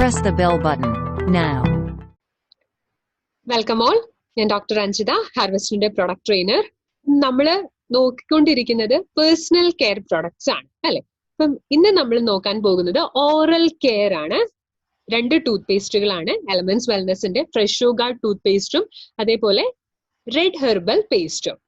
Press the bell button now. Welcome all. ഞാൻ doctor Anjitha, ഹാർവെസ്റ്റിന്റെ product trainer. നമ്മൾ നോക്കിക്കൊണ്ടിരിക്കുന്നത് personal care products ആണ് അല്ലെ. അപ്പം ഇന്ന് നമ്മൾ നോക്കാൻ പോകുന്നത് ഓറൽ കെയർ ആണ്. 2 ടൂത്ത് പേസ്റ്റുകളാണ്. എലമെന്റ്സ് വെൽനെസിന്റെ ഫ്രഷോ ഗാർഡ് ടൂത്ത് പേസ്റ്റും അതേപോലെ റെഡ് ഹെർബൽ പേസ്റ്റും.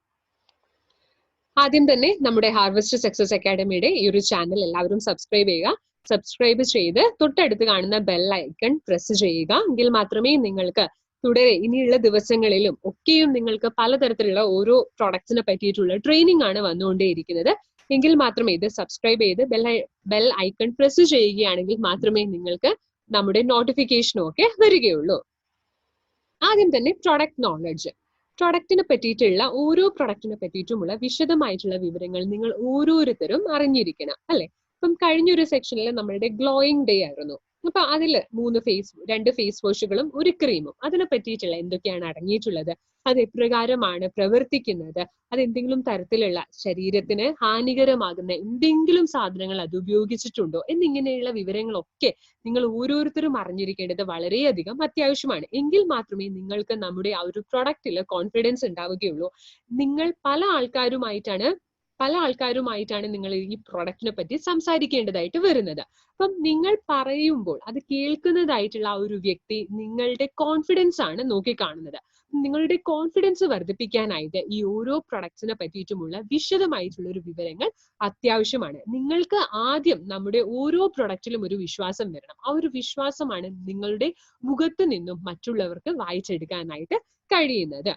ആദ്യം തന്നെ നമ്മുടെ ഹാർവെസ്റ്റ് സക്സസ് അക്കാഡമിയുടെ ഈ ഒരു ചാനൽ എല്ലാവരും സബ്സ്ക്രൈബ് ചെയ്യുക. സബ്സ്ക്രൈബ് ചെയ്ത് തൊട്ടടുത്ത് കാണുന്ന ബെൽ ഐക്കൺ പ്രസ് ചെയ്യുക. എങ്കിൽ മാത്രമേ നിങ്ങൾക്ക് തുടരെ ഇനിയുള്ള ദിവസങ്ങളിലും ഒക്കെയും നിങ്ങൾക്ക് പലതരത്തിലുള്ള ഓരോ പ്രോഡക്ട്സിനെ പറ്റിയിട്ടുള്ള ട്രെയിനിങ് ആണ് വന്നുകൊണ്ടേയിരിക്കുന്നത്. എങ്കിൽ മാത്രമേ ഇത് സബ്സ്ക്രൈബ് ചെയ്ത് ബെൽ ഐക്കൺ പ്രസ് ചെയ്യുകയാണെങ്കിൽ മാത്രമേ നിങ്ങൾക്ക് നമ്മുടെ നോട്ടിഫിക്കേഷനും ഒക്കെ വരികയുള്ളൂ. ആദ്യം തന്നെ പ്രൊഡക്റ്റ് നോളജ്. പ്രൊഡക്റ്റിനെ പറ്റിയിട്ടുള്ള ഓരോ പ്രൊഡക്റ്റിനെ പറ്റിയിട്ടുമുള്ള വിശദമായിട്ടുള്ള വിവരങ്ങൾ നിങ്ങൾ ഓരോരുത്തരും അറിഞ്ഞിരിക്കണം അല്ലെ. ഇപ്പം കഴിഞ്ഞൊരു സെക്ഷനിൽ നമ്മളുടെ ഗ്ലോയിങ് ഡേ ആയിരുന്നു. അപ്പൊ അതില് 2 ഫേസ് വാഷുകളും ഒരു ക്രീമും അതിനെ പറ്റിയിട്ടുള്ള എന്തൊക്കെയാണ് അടങ്ങിയിട്ടുള്ളത്, അത് എപ്രകാരമാണ് പ്രവർത്തിക്കുന്നത്, അത് എന്തെങ്കിലും തരത്തിലുള്ള ശരീരത്തിന് ഹാനികരമാകുന്ന എന്തെങ്കിലും സാധനങ്ങൾ അത് ഉപയോഗിച്ചിട്ടുണ്ടോ എന്നിങ്ങനെയുള്ള വിവരങ്ങളൊക്കെ നിങ്ങൾ ഓരോരുത്തരും അറിഞ്ഞിരിക്കേണ്ടത് വളരെയധികം അത്യാവശ്യമാണ്. എങ്കിൽ മാത്രമേ നിങ്ങൾക്ക് നമ്മുടെ ആ ഒരു പ്രൊഡക്റ്റിൽ കോൺഫിഡൻസ് ഉണ്ടാവുകയുള്ളൂ. നിങ്ങൾ പല ആൾക്കാരുമായിട്ടാണ് നിങ്ങൾ ഈ പ്രൊഡക്റ്റിനെ പറ്റി സംസാരിക്കേണ്ടതായിട്ട് വരുന്നത്. അപ്പം നിങ്ങൾ പറയുമ്പോൾ അത് കേൾക്കുന്നതായിട്ടുള്ള ആ ഒരു വ്യക്തി നിങ്ങളുടെ കോൺഫിഡൻസ് ആണ് നോക്കിക്കാണുന്നത്. നിങ്ങളുടെ കോൺഫിഡൻസ് വർദ്ധിപ്പിക്കാനായിട്ട് ഈ ഓരോ പ്രൊഡക്ട്സിനെ പറ്റിയിട്ടുമുള്ള വിശദമായിട്ടുള്ള ഒരു വിവരങ്ങൾ അത്യാവശ്യമാണ്. നിങ്ങൾക്ക് ആദ്യം നമ്മുടെ ഓരോ പ്രൊഡക്റ്റിലും ഒരു വിശ്വാസം വരണം. ആ ഒരു വിശ്വാസമാണ് നിങ്ങളുടെ മുഖത്ത് നിന്നും മറ്റുള്ളവർക്ക് വായിച്ചെടുക്കാനായിട്ട് കഴിയുന്നത്.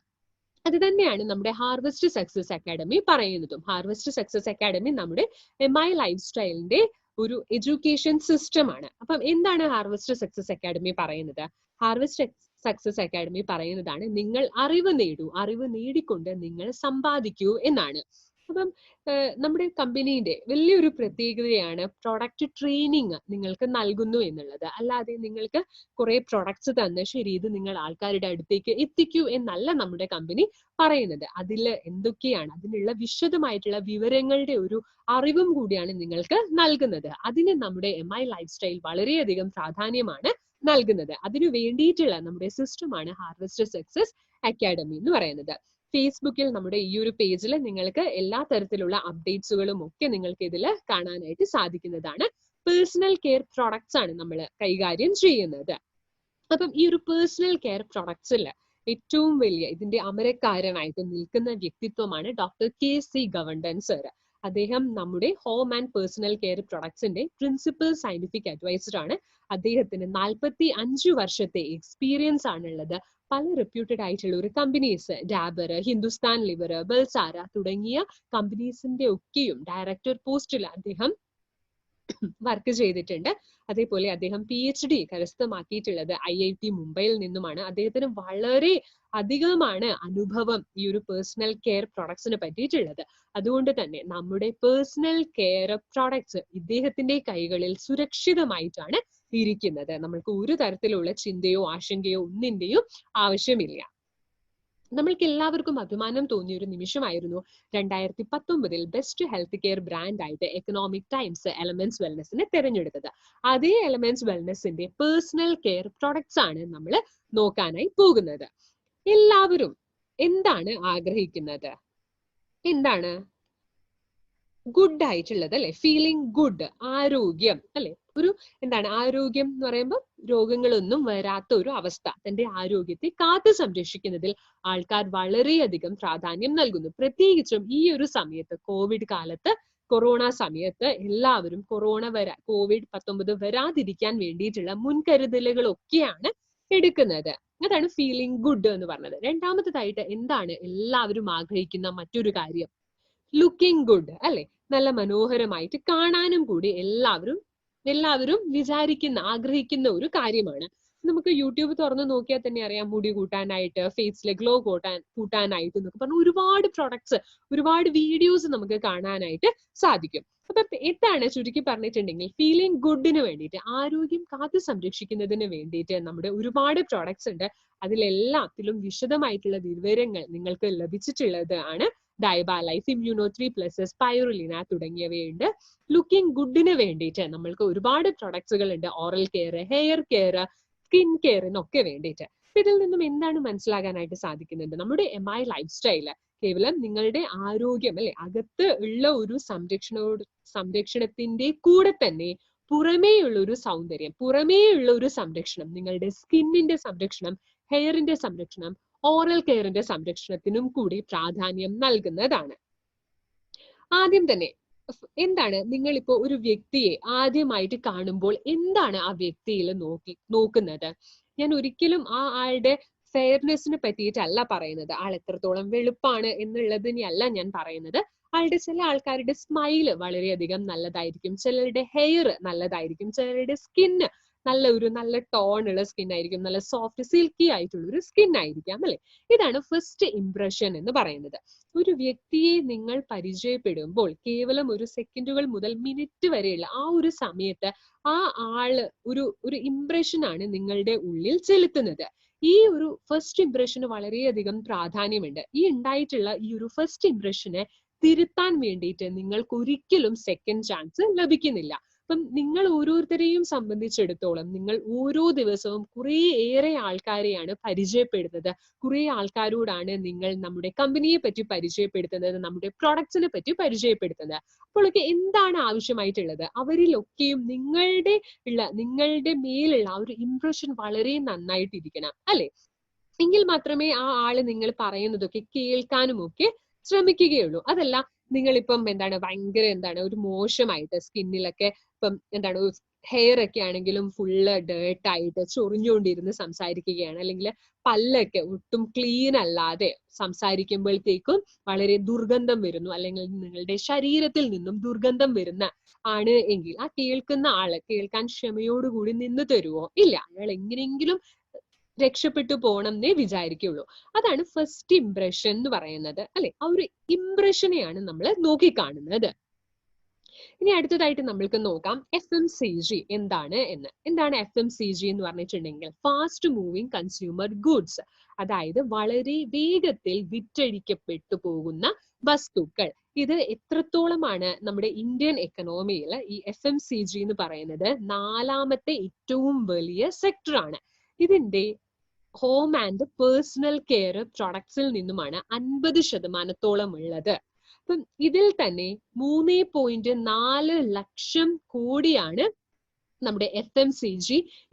അത് തന്നെയാണ് നമ്മുടെ ഹാർവെസ്റ്റ് സക്സസ് അക്കാഡമി പറയുന്നതും. ഹാർവെസ്റ്റ് സക്സസ് അക്കാഡമി നമ്മുടെ MI ലൈഫ് സ്റ്റൈലിന്റെ ഒരു എഡ്യൂക്കേഷൻ സിസ്റ്റം ആണ്. അപ്പം എന്താണ് ഹാർവെസ്റ്റ് സക്സസ് അക്കാഡമി പറയുന്നത്? ഹാർവെസ്റ്റ് സക്സസ് അക്കാഡമി പറയുന്നതാണ് നിങ്ങൾ അറിവ് നേടൂ, അറിവ് നേടിക്കൊണ്ട് നിങ്ങൾ സമ്പാദിക്കൂ എന്നാണ്. അപ്പം നമ്മുടെ കമ്പനീന്റെ വലിയൊരു പ്രത്യേകതയാണ് പ്രൊഡക്റ്റ് ട്രെയിനിങ് നിങ്ങൾക്ക് നൽകുന്നു എന്നുള്ളത്. അല്ലാതെ നിങ്ങൾക്ക് കുറെ പ്രൊഡക്ട്സ് തന്ന് ശരി ഇത് നിങ്ങൾ ആൾക്കാരുടെ അടുത്തേക്ക് എത്തിക്കൂ എന്നല്ല നമ്മുടെ കമ്പനി പറയുന്നത്. അതിൽ എന്തൊക്കെയാണ് അതിനുള്ള വിശദമായിട്ടുള്ള വിവരങ്ങളുടെ ഒരു അറിവും കൂടിയാണ് നിങ്ങൾക്ക് നൽകുന്നത്. അതിന് നമ്മുടെ MI ലൈഫ് സ്റ്റൈൽ വളരെയധികം പ്രാധാന്യമാണ് നൽകുന്നത്. അതിനു വേണ്ടിയിട്ടുള്ള നമ്മുടെ സിസ്റ്റമാണ് ഹാർവെസ്റ്റ് സക്സസ് അക്കാഡമി എന്ന് പറയുന്നത്. ഫേസ്ബുക്കിൽ നമ്മുടെ ഈ ഒരു പേജിൽ നിങ്ങൾക്ക് എല്ലാ തരത്തിലുള്ള അപ്ഡേറ്റ്സുകളും ഒക്കെ നിങ്ങൾക്ക് ഇതിൽ കാണാനായിട്ട് സാധിക്കുന്നതാണ്. പേഴ്സണൽ കെയർ പ്രൊഡക്ട്സ് ആണ് നമ്മൾ കൈകാര്യം ചെയ്യുന്നത്. അപ്പം ഈ ഒരു പേഴ്സണൽ കെയർ പ്രൊഡക്ട്സിൽ ഏറ്റവും വലിയ ഇതിന്റെ അമരക്കാരനായിട്ട് നിൽക്കുന്ന വ്യക്തിത്വമാണ് ഡോക്ടർ KC ഗവണ്ടൻ സർ. അദ്ദേഹം നമ്മുടെ ഹോം ആൻഡ് പേഴ്സണൽ കെയർ പ്രൊഡക്ട്സിന്റെ പ്രിൻസിപ്പൽ സയന്റിഫിക് അഡ്വൈസർ ആണ്. അദ്ദേഹത്തിന് 45 വർഷത്തെ എക്സ്പീരിയൻസ് ആണുള്ളത്. പല റെപ്യൂട്ടഡ് ആയിട്ടുള്ള ഒരു കമ്പനീസ്, ഡാബർ, ഹിന്ദുസ്ഥാൻ ലിവർ, ബൽസാര തുടങ്ങിയ കമ്പനീസിന്റെ ഒക്കെയും ഡയറക്ടർ പോസ്റ്റിൽ അദ്ദേഹം വർക്ക് ചെയ്തിട്ടുണ്ട്. അതേപോലെ അദ്ദേഹം PhD കരസ്ഥമാക്കിയിട്ടുള്ളത് IIT മുംബൈയിൽ നിന്നുമാണ്. അദ്ദേഹത്തിന് വളരെ അധികമാണ് അനുഭവം ഈ ഒരു പേഴ്സണൽ കെയർ പ്രൊഡക്ട്സിനെ പറ്റിയിട്ടുള്ളത്. അതുകൊണ്ട് തന്നെ നമ്മുടെ പേഴ്സണൽ കെയർ പ്രൊഡക്ട്സ് ഇദ്ദേഹത്തിന്റെ കൈകളിൽ സുരക്ഷിതമായിട്ടാണ് ഇരിക്കുന്നത്. നമ്മൾക്ക് ഒരു തരത്തിലുള്ള ചിന്തയോ ആശങ്കയോ ഒന്നിന്റെയും ആവശ്യമില്ല. നമ്മൾക്ക് എല്ലാവർക്കും അഭിമാനം തോന്നിയ ഒരു നിമിഷമായിരുന്നു 2019 ബെസ്റ്റ് ഹെൽത്ത് കെയർ ബ്രാൻഡ് ആയിട്ട് എക്കണോമിക് ടൈംസ് എലമെന്റ്സ് വെൽനെസിനെ തിരഞ്ഞെടുത്തത്. അതേ എലമെന്റ്സ് വെൽനെസിന്റെ പേഴ്സണൽ കെയർ പ്രൊഡക്ട്സ് ആണ് നമ്മൾ നോക്കാനായി പോകുന്നത്. എല്ലാവരും എന്താണ് ആഗ്രഹിക്കുന്നത്? എന്താണ് ഗുഡ് ആയിട്ടുള്ളത് അല്ലെ? ഫീലിംഗ് ഗുഡ്, ആരോഗ്യം അല്ലെ? ഒരു എന്താണ് ആരോഗ്യം എന്ന് പറയുമ്പോൾ രോഗങ്ങളൊന്നും വരാത്ത ഒരു അവസ്ഥ. തന്റെ ആരോഗ്യത്തെ കാത്തു സംരക്ഷിക്കുന്നതിൽ ആൾക്കാർ വളരെയധികം പ്രാധാന്യം നൽകുന്നു. പ്രത്യേകിച്ചും ഈ ഒരു സമയത്ത്, കോവിഡ് കാലത്ത്, കൊറോണ സമയത്ത് എല്ലാവരും COVID-19 വരാതിരിക്കാൻ വേണ്ടിയിട്ടുള്ള മുൻകരുതലുകളൊക്കെയാണ് എടുക്കുന്നത്. അതാണ് ഫീലിംഗ് ഗുഡ് എന്ന് പറഞ്ഞത്. രണ്ടാമത്തേതായിട്ട് എന്താണ് എല്ലാവരും ആഗ്രഹിക്കുന്ന മറ്റൊരു കാര്യം? ലുക്കിംഗ് ഗുഡ് അല്ലെ? നല്ല മനോഹരമായിട്ട് കാണാനും കൂടി എല്ലാവരും ആഗ്രഹിക്കുന്ന ഒരു കാര്യമാണ്. നമുക്ക് യൂട്യൂബ് തുറന്ന് നോക്കിയാൽ തന്നെ അറിയാം, മുടി കൂട്ടാനായിട്ട്, ഫേസിലെ ഗ്ലോ കൂട്ടാനായിട്ട് എന്നൊക്കെ പറഞ്ഞ് ഒരുപാട് പ്രൊഡക്ട്സ്, ഒരുപാട് വീഡിയോസ് നമുക്ക് കാണാനായിട്ട് സാധിക്കും. അപ്പൊ എന്താണ് ചുരുക്കി പറഞ്ഞിട്ടുണ്ടെങ്കിൽ ഫീലിംഗ് ഗുഡിന് വേണ്ടിയിട്ട്, ആരോഗ്യം കാത്തു സംരക്ഷിക്കുന്നതിന് വേണ്ടിയിട്ട് നമ്മുടെ ഒരുപാട് പ്രൊഡക്ട്സ് ഉണ്ട്. അതിലെല്ലാത്തിലും വിശദമായിട്ടുള്ള വിവരങ്ങൾ നിങ്ങൾക്ക് ലഭിച്ചിട്ടുള്ളത് ആണ് ഡയബാലൈഫ്, Immuno3+, സ്പൈറുലിന തുടങ്ങിയവയുണ്ട്. ലുക്കിംഗ് ഗുഡിന് വേണ്ടിയിട്ട് നമ്മൾക്ക് ഒരുപാട് പ്രൊഡക്ട്സുകൾ ഉണ്ട്. Oral care, hair care, skin കെയറിനൊക്കെ വേണ്ടിയിട്ട്. ഇതിൽ നിന്നും എന്താണ് മനസ്സിലാകാനായിട്ട് സാധിക്കുന്നുണ്ട്? നമ്മുടെ MI ലൈഫ് സ്റ്റൈല് കേവലം നിങ്ങളുടെ ആരോഗ്യം അല്ലെ അകത്ത് ഉള്ള ഒരു സംരക്ഷണത്തിന്റെ കൂടെ തന്നെ പുറമേയുള്ള ഒരു സൗന്ദര്യം, പുറമേയുള്ള ഒരു സംരക്ഷണം, നിങ്ങളുടെ സ്കിന്നിന്റെ സംരക്ഷണം, ഹെയറിന്റെ സംരക്ഷണം, ഓറൽ കെയറിന്റെ സംരക്ഷണത്തിനും കൂടി പ്രാധാന്യം നൽകുന്നതാണ്. ആദ്യം തന്നെ എന്താണ് നിങ്ങളിപ്പോ ഒരു വ്യക്തിയെ ആദ്യമായിട്ട് കാണുമ്പോൾ എന്താണ് ആ വ്യക്തിയിൽ നോക്കുന്നത്? ഞാൻ ഒരിക്കലും ആ ആളുടെ ഫെയർനെസ്സിനെ പറ്റിയിട്ടല്ല പറയുന്നത്, ആൾ എത്രത്തോളം വെളുപ്പാണ് എന്നുള്ളതിനെയല്ല ഞാൻ പറയുന്നത്. ആളുടെ ചില ആൾക്കാരുടെ സ്മൈല് വളരെയധികം നല്ലതായിരിക്കും, ചിലരുടെ ഹെയർ നല്ലതായിരിക്കും, ചിലരുടെ സ്കിന്ന് നല്ല ടോണുള്ള സ്കിൻ ആയിരിക്കും, നല്ല സോഫ്റ്റ് സിൽക്കി ആയിട്ടുള്ള ഒരു സ്കിൻ ആയിരിക്കാം അല്ലെ. ഇതാണ് ഫസ്റ്റ് ഇംപ്രഷൻ എന്ന് പറയുന്നത്. ഒരു വ്യക്തിയെ നിങ്ങൾ പരിചയപ്പെടുമ്പോൾ കേവലം ഒരു സെക്കൻഡുകൾ മുതൽ മിനിറ്റ് വരെയുള്ള ആ ഒരു സമയത്ത് ആ ആള് ഒരു ഇംപ്രഷൻ ആണ് നിങ്ങളുടെ ഉള്ളിൽ ചെലുത്തുന്നത്. ഈ ഒരു ഫസ്റ്റ് ഇംപ്രഷന് വളരെയധികം പ്രാധാന്യമുണ്ട്. ഈ ഉണ്ടായിട്ടുള്ള ഈ ഒരു ഫസ്റ്റ് ഇംപ്രഷനെ തിരുത്താൻ വേണ്ടിയിട്ട് നിങ്ങൾക്ക് ഒരിക്കലും സെക്കൻഡ് ചാൻസ് ലഭിക്കുന്നില്ല. അപ്പം നിങ്ങൾ ഓരോരുത്തരെയും സംബന്ധിച്ചിടത്തോളം നിങ്ങൾ ഓരോ ദിവസവും ഏറെ ആൾക്കാരെയാണ് പരിചയപ്പെടുന്നത്, കുറെ ആൾക്കാരോടാണ് നിങ്ങൾ നമ്മുടെ കമ്പനിയെ പറ്റി പരിചയപ്പെടുത്തുന്നത്, നമ്മുടെ പ്രൊഡക്ട്സിനെ പറ്റി പരിചയപ്പെടുത്തുന്നത്. അപ്പോഴൊക്കെ എന്താണ് ആവശ്യമായിട്ടുള്ളത്? അവരിലൊക്കെയും നിങ്ങളുടെ മേലുള്ള ആ ഒരു ഇംപ്രഷൻ വളരെ നന്നായിട്ടിരിക്കണം അല്ലെ. എങ്കിൽ മാത്രമേ ആ ആള് നിങ്ങൾ പറയുന്നതൊക്കെ കേൾക്കാനും ഒക്കെ ശ്രമിക്കുകയുള്ളൂ. അതല്ല നിങ്ങളിപ്പം ഭയങ്കര ഒരു മോശമായിട്ട് സ്കിന്നിലൊക്കെ ഇപ്പം ഹെയർ ഒക്കെ ആണെങ്കിലും ഫുള്ള് ഡേർട്ടായിട്ട് ചൊറിഞ്ഞുകൊണ്ടിരുന്ന് സംസാരിക്കുകയാണ്, അല്ലെങ്കിൽ പല്ലൊക്കെ ഒട്ടും ക്ലീൻ അല്ലാതെ സംസാരിക്കുമ്പോഴത്തേക്കും വളരെ ദുർഗന്ധം വരുന്നു, അല്ലെങ്കിൽ നിങ്ങളുടെ ശരീരത്തിൽ നിന്നും ദുർഗന്ധം വരുന്ന ആണ് എങ്കിൽ ആ കേൾക്കുന്ന ആള് കേൾക്കാൻ ക്ഷമയോടുകൂടി നിന്ന് തരുമോ? ഇല്ല, അയാൾ എങ്ങനെയെങ്കിലും രക്ഷപ്പെട്ടു പോകണം എന്നേ വിചാരിക്കുള്ളൂ. അതാണ് ഫസ്റ്റ് ഇംപ്രഷൻ എന്ന് പറയുന്നത് അല്ലെ. ആ ഒരു ഇംപ്രഷനെയാണ് നമ്മൾ നോക്കിക്കാണുന്നത്. ഇനി അടുത്തതായിട്ട് നമ്മൾക്ക് നോക്കാം FMCG എന്താണ് എന്ന്. എന്താണ് FMCG എന്ന് പറഞ്ഞിട്ടുണ്ടെങ്കിൽ ഫാസ്റ്റ് മൂവിങ് കൺസ്യൂമർ ഗുഡ്സ്, അതായത് വളരെ വേഗത്തിൽ വിറ്റഴിക്കപ്പെട്ടു പോകുന്ന വസ്തുക്കൾ. ഇത് എത്രത്തോളമാണ് നമ്മുടെ ഇന്ത്യൻ എക്കണോമിയിൽ ഈ FMCG എന്ന് പറയുന്നത് 4ാമത്തെ ഏറ്റവും വലിയ സെക്ടറാണ്. ഇതിന്റെ ഹോം ആൻഡ് പേഴ്സണൽ കെയർ പ്രൊഡക്ട്സിൽ നിന്നുമാണ് 50% ഉള്ളത്. അപ്പം ഇതിൽ തന്നെ 3.4 ലക്ഷം കോടിയാണ് നമ്മുടെ FMCG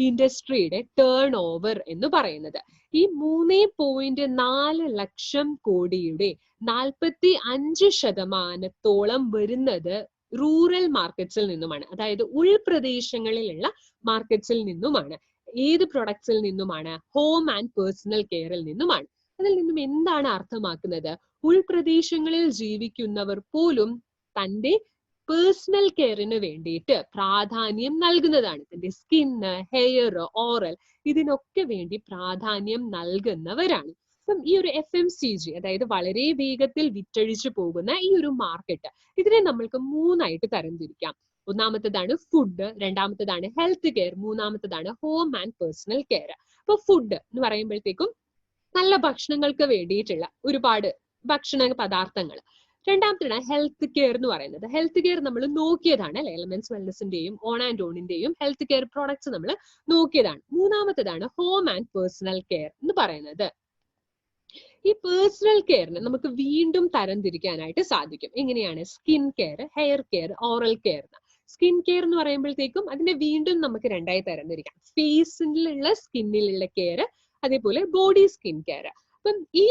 ഇൻഡസ്ട്രിയുടെ ടേൺ ഓവർ എന്ന് പറയുന്നത്. ഈ 3.4 ലക്ഷം കോടിയുടെ 45% വരുന്നത് റൂറൽ മാർക്കറ്റ്സിൽ നിന്നുമാണ്, അതായത് ഉൾപ്രദേശങ്ങളിലുള്ള മാർക്കറ്റ്സിൽ നിന്നുമാണ്. ഏത് പ്രൊഡക്ട്സിൽ നിന്നുമാണ്? ഹോം ആൻഡ് പേഴ്സണൽ കെയറിൽ നിന്നുമാണ്. അതിൽ നിന്നും എന്താണ് അർത്ഥമാക്കുന്നത്? ഉൾപ്രദേശങ്ങളിൽ ജീവിക്കുന്നവർ പോലും തന്റെ പേഴ്സണൽ കെയറിന് വേണ്ടിയിട്ട് പ്രാധാന്യം നൽകുന്നതാണ്. തന്റെ സ്കിന്ന്, ഹെയർ, ഓറൽ ഇതിനൊക്കെ വേണ്ടി പ്രാധാന്യം നൽകുന്നവരാണ്. അപ്പം ഈ ഒരു FMCG, അതായത് വളരെ വേഗത്തിൽ വിറ്റഴിച്ചു പോകുന്ന ഈ ഒരു മാർക്കറ്റ്, ഇതിനെ നമ്മൾക്ക് 3ആയിട്ട് തരംതിരിക്കാം. ഒന്നാമത്തേതാണ് ഫുഡ്, രണ്ടാമത്തേതാണ് ഹെൽത്ത് കെയർ, മൂന്നാമത്തേതാണ് ഹോം ആൻഡ് പേഴ്സണൽ കെയർ. അപ്പൊ ഫുഡ് എന്ന് പറയുമ്പോഴത്തേക്കും നല്ല ഭക്ഷണങ്ങൾക്ക് വേണ്ടിയിട്ടുള്ള ഒരുപാട് ഭക്ഷണ പദാർത്ഥങ്ങൾ. രണ്ടാമത്തേതാണ് ഹെൽത്ത് കെയർ എന്ന് പറയുന്നത്. ഹെൽത്ത് കെയർ നമ്മൾ നോക്കിയതാണ് അല്ലെ, എലമെന്റ്സ് വെൽനസിന്റെയും ഓൺ ആൻഡ് ഓണിന്റെയും ഹെൽത്ത് കെയർ പ്രോഡക്ട്സ് നമ്മൾ നോക്കിയതാണ്. മൂന്നാമത്തേതാണ് ഹോം ആൻഡ് പേഴ്സണൽ കെയർ എന്ന് പറയുന്നത്. ഈ പേഴ്സണൽ കെയറിന് നമുക്ക് വീണ്ടും തരംതിരിക്കാനായിട്ട് സാധിക്കും. എങ്ങനെയാണ്? Skin care, hair care, oral care. Skin care എന്ന് പറയുമ്പോഴത്തേക്കും അതിനെ വീണ്ടും നമുക്ക് 2ആയി തരംതിരിക്കാം. ഫേസിലുള്ള സ്കിന്നിലുള്ള കെയർ, അതേപോലെ ബോഡി സ്കിൻ കെയർ. അപ്പം ഈ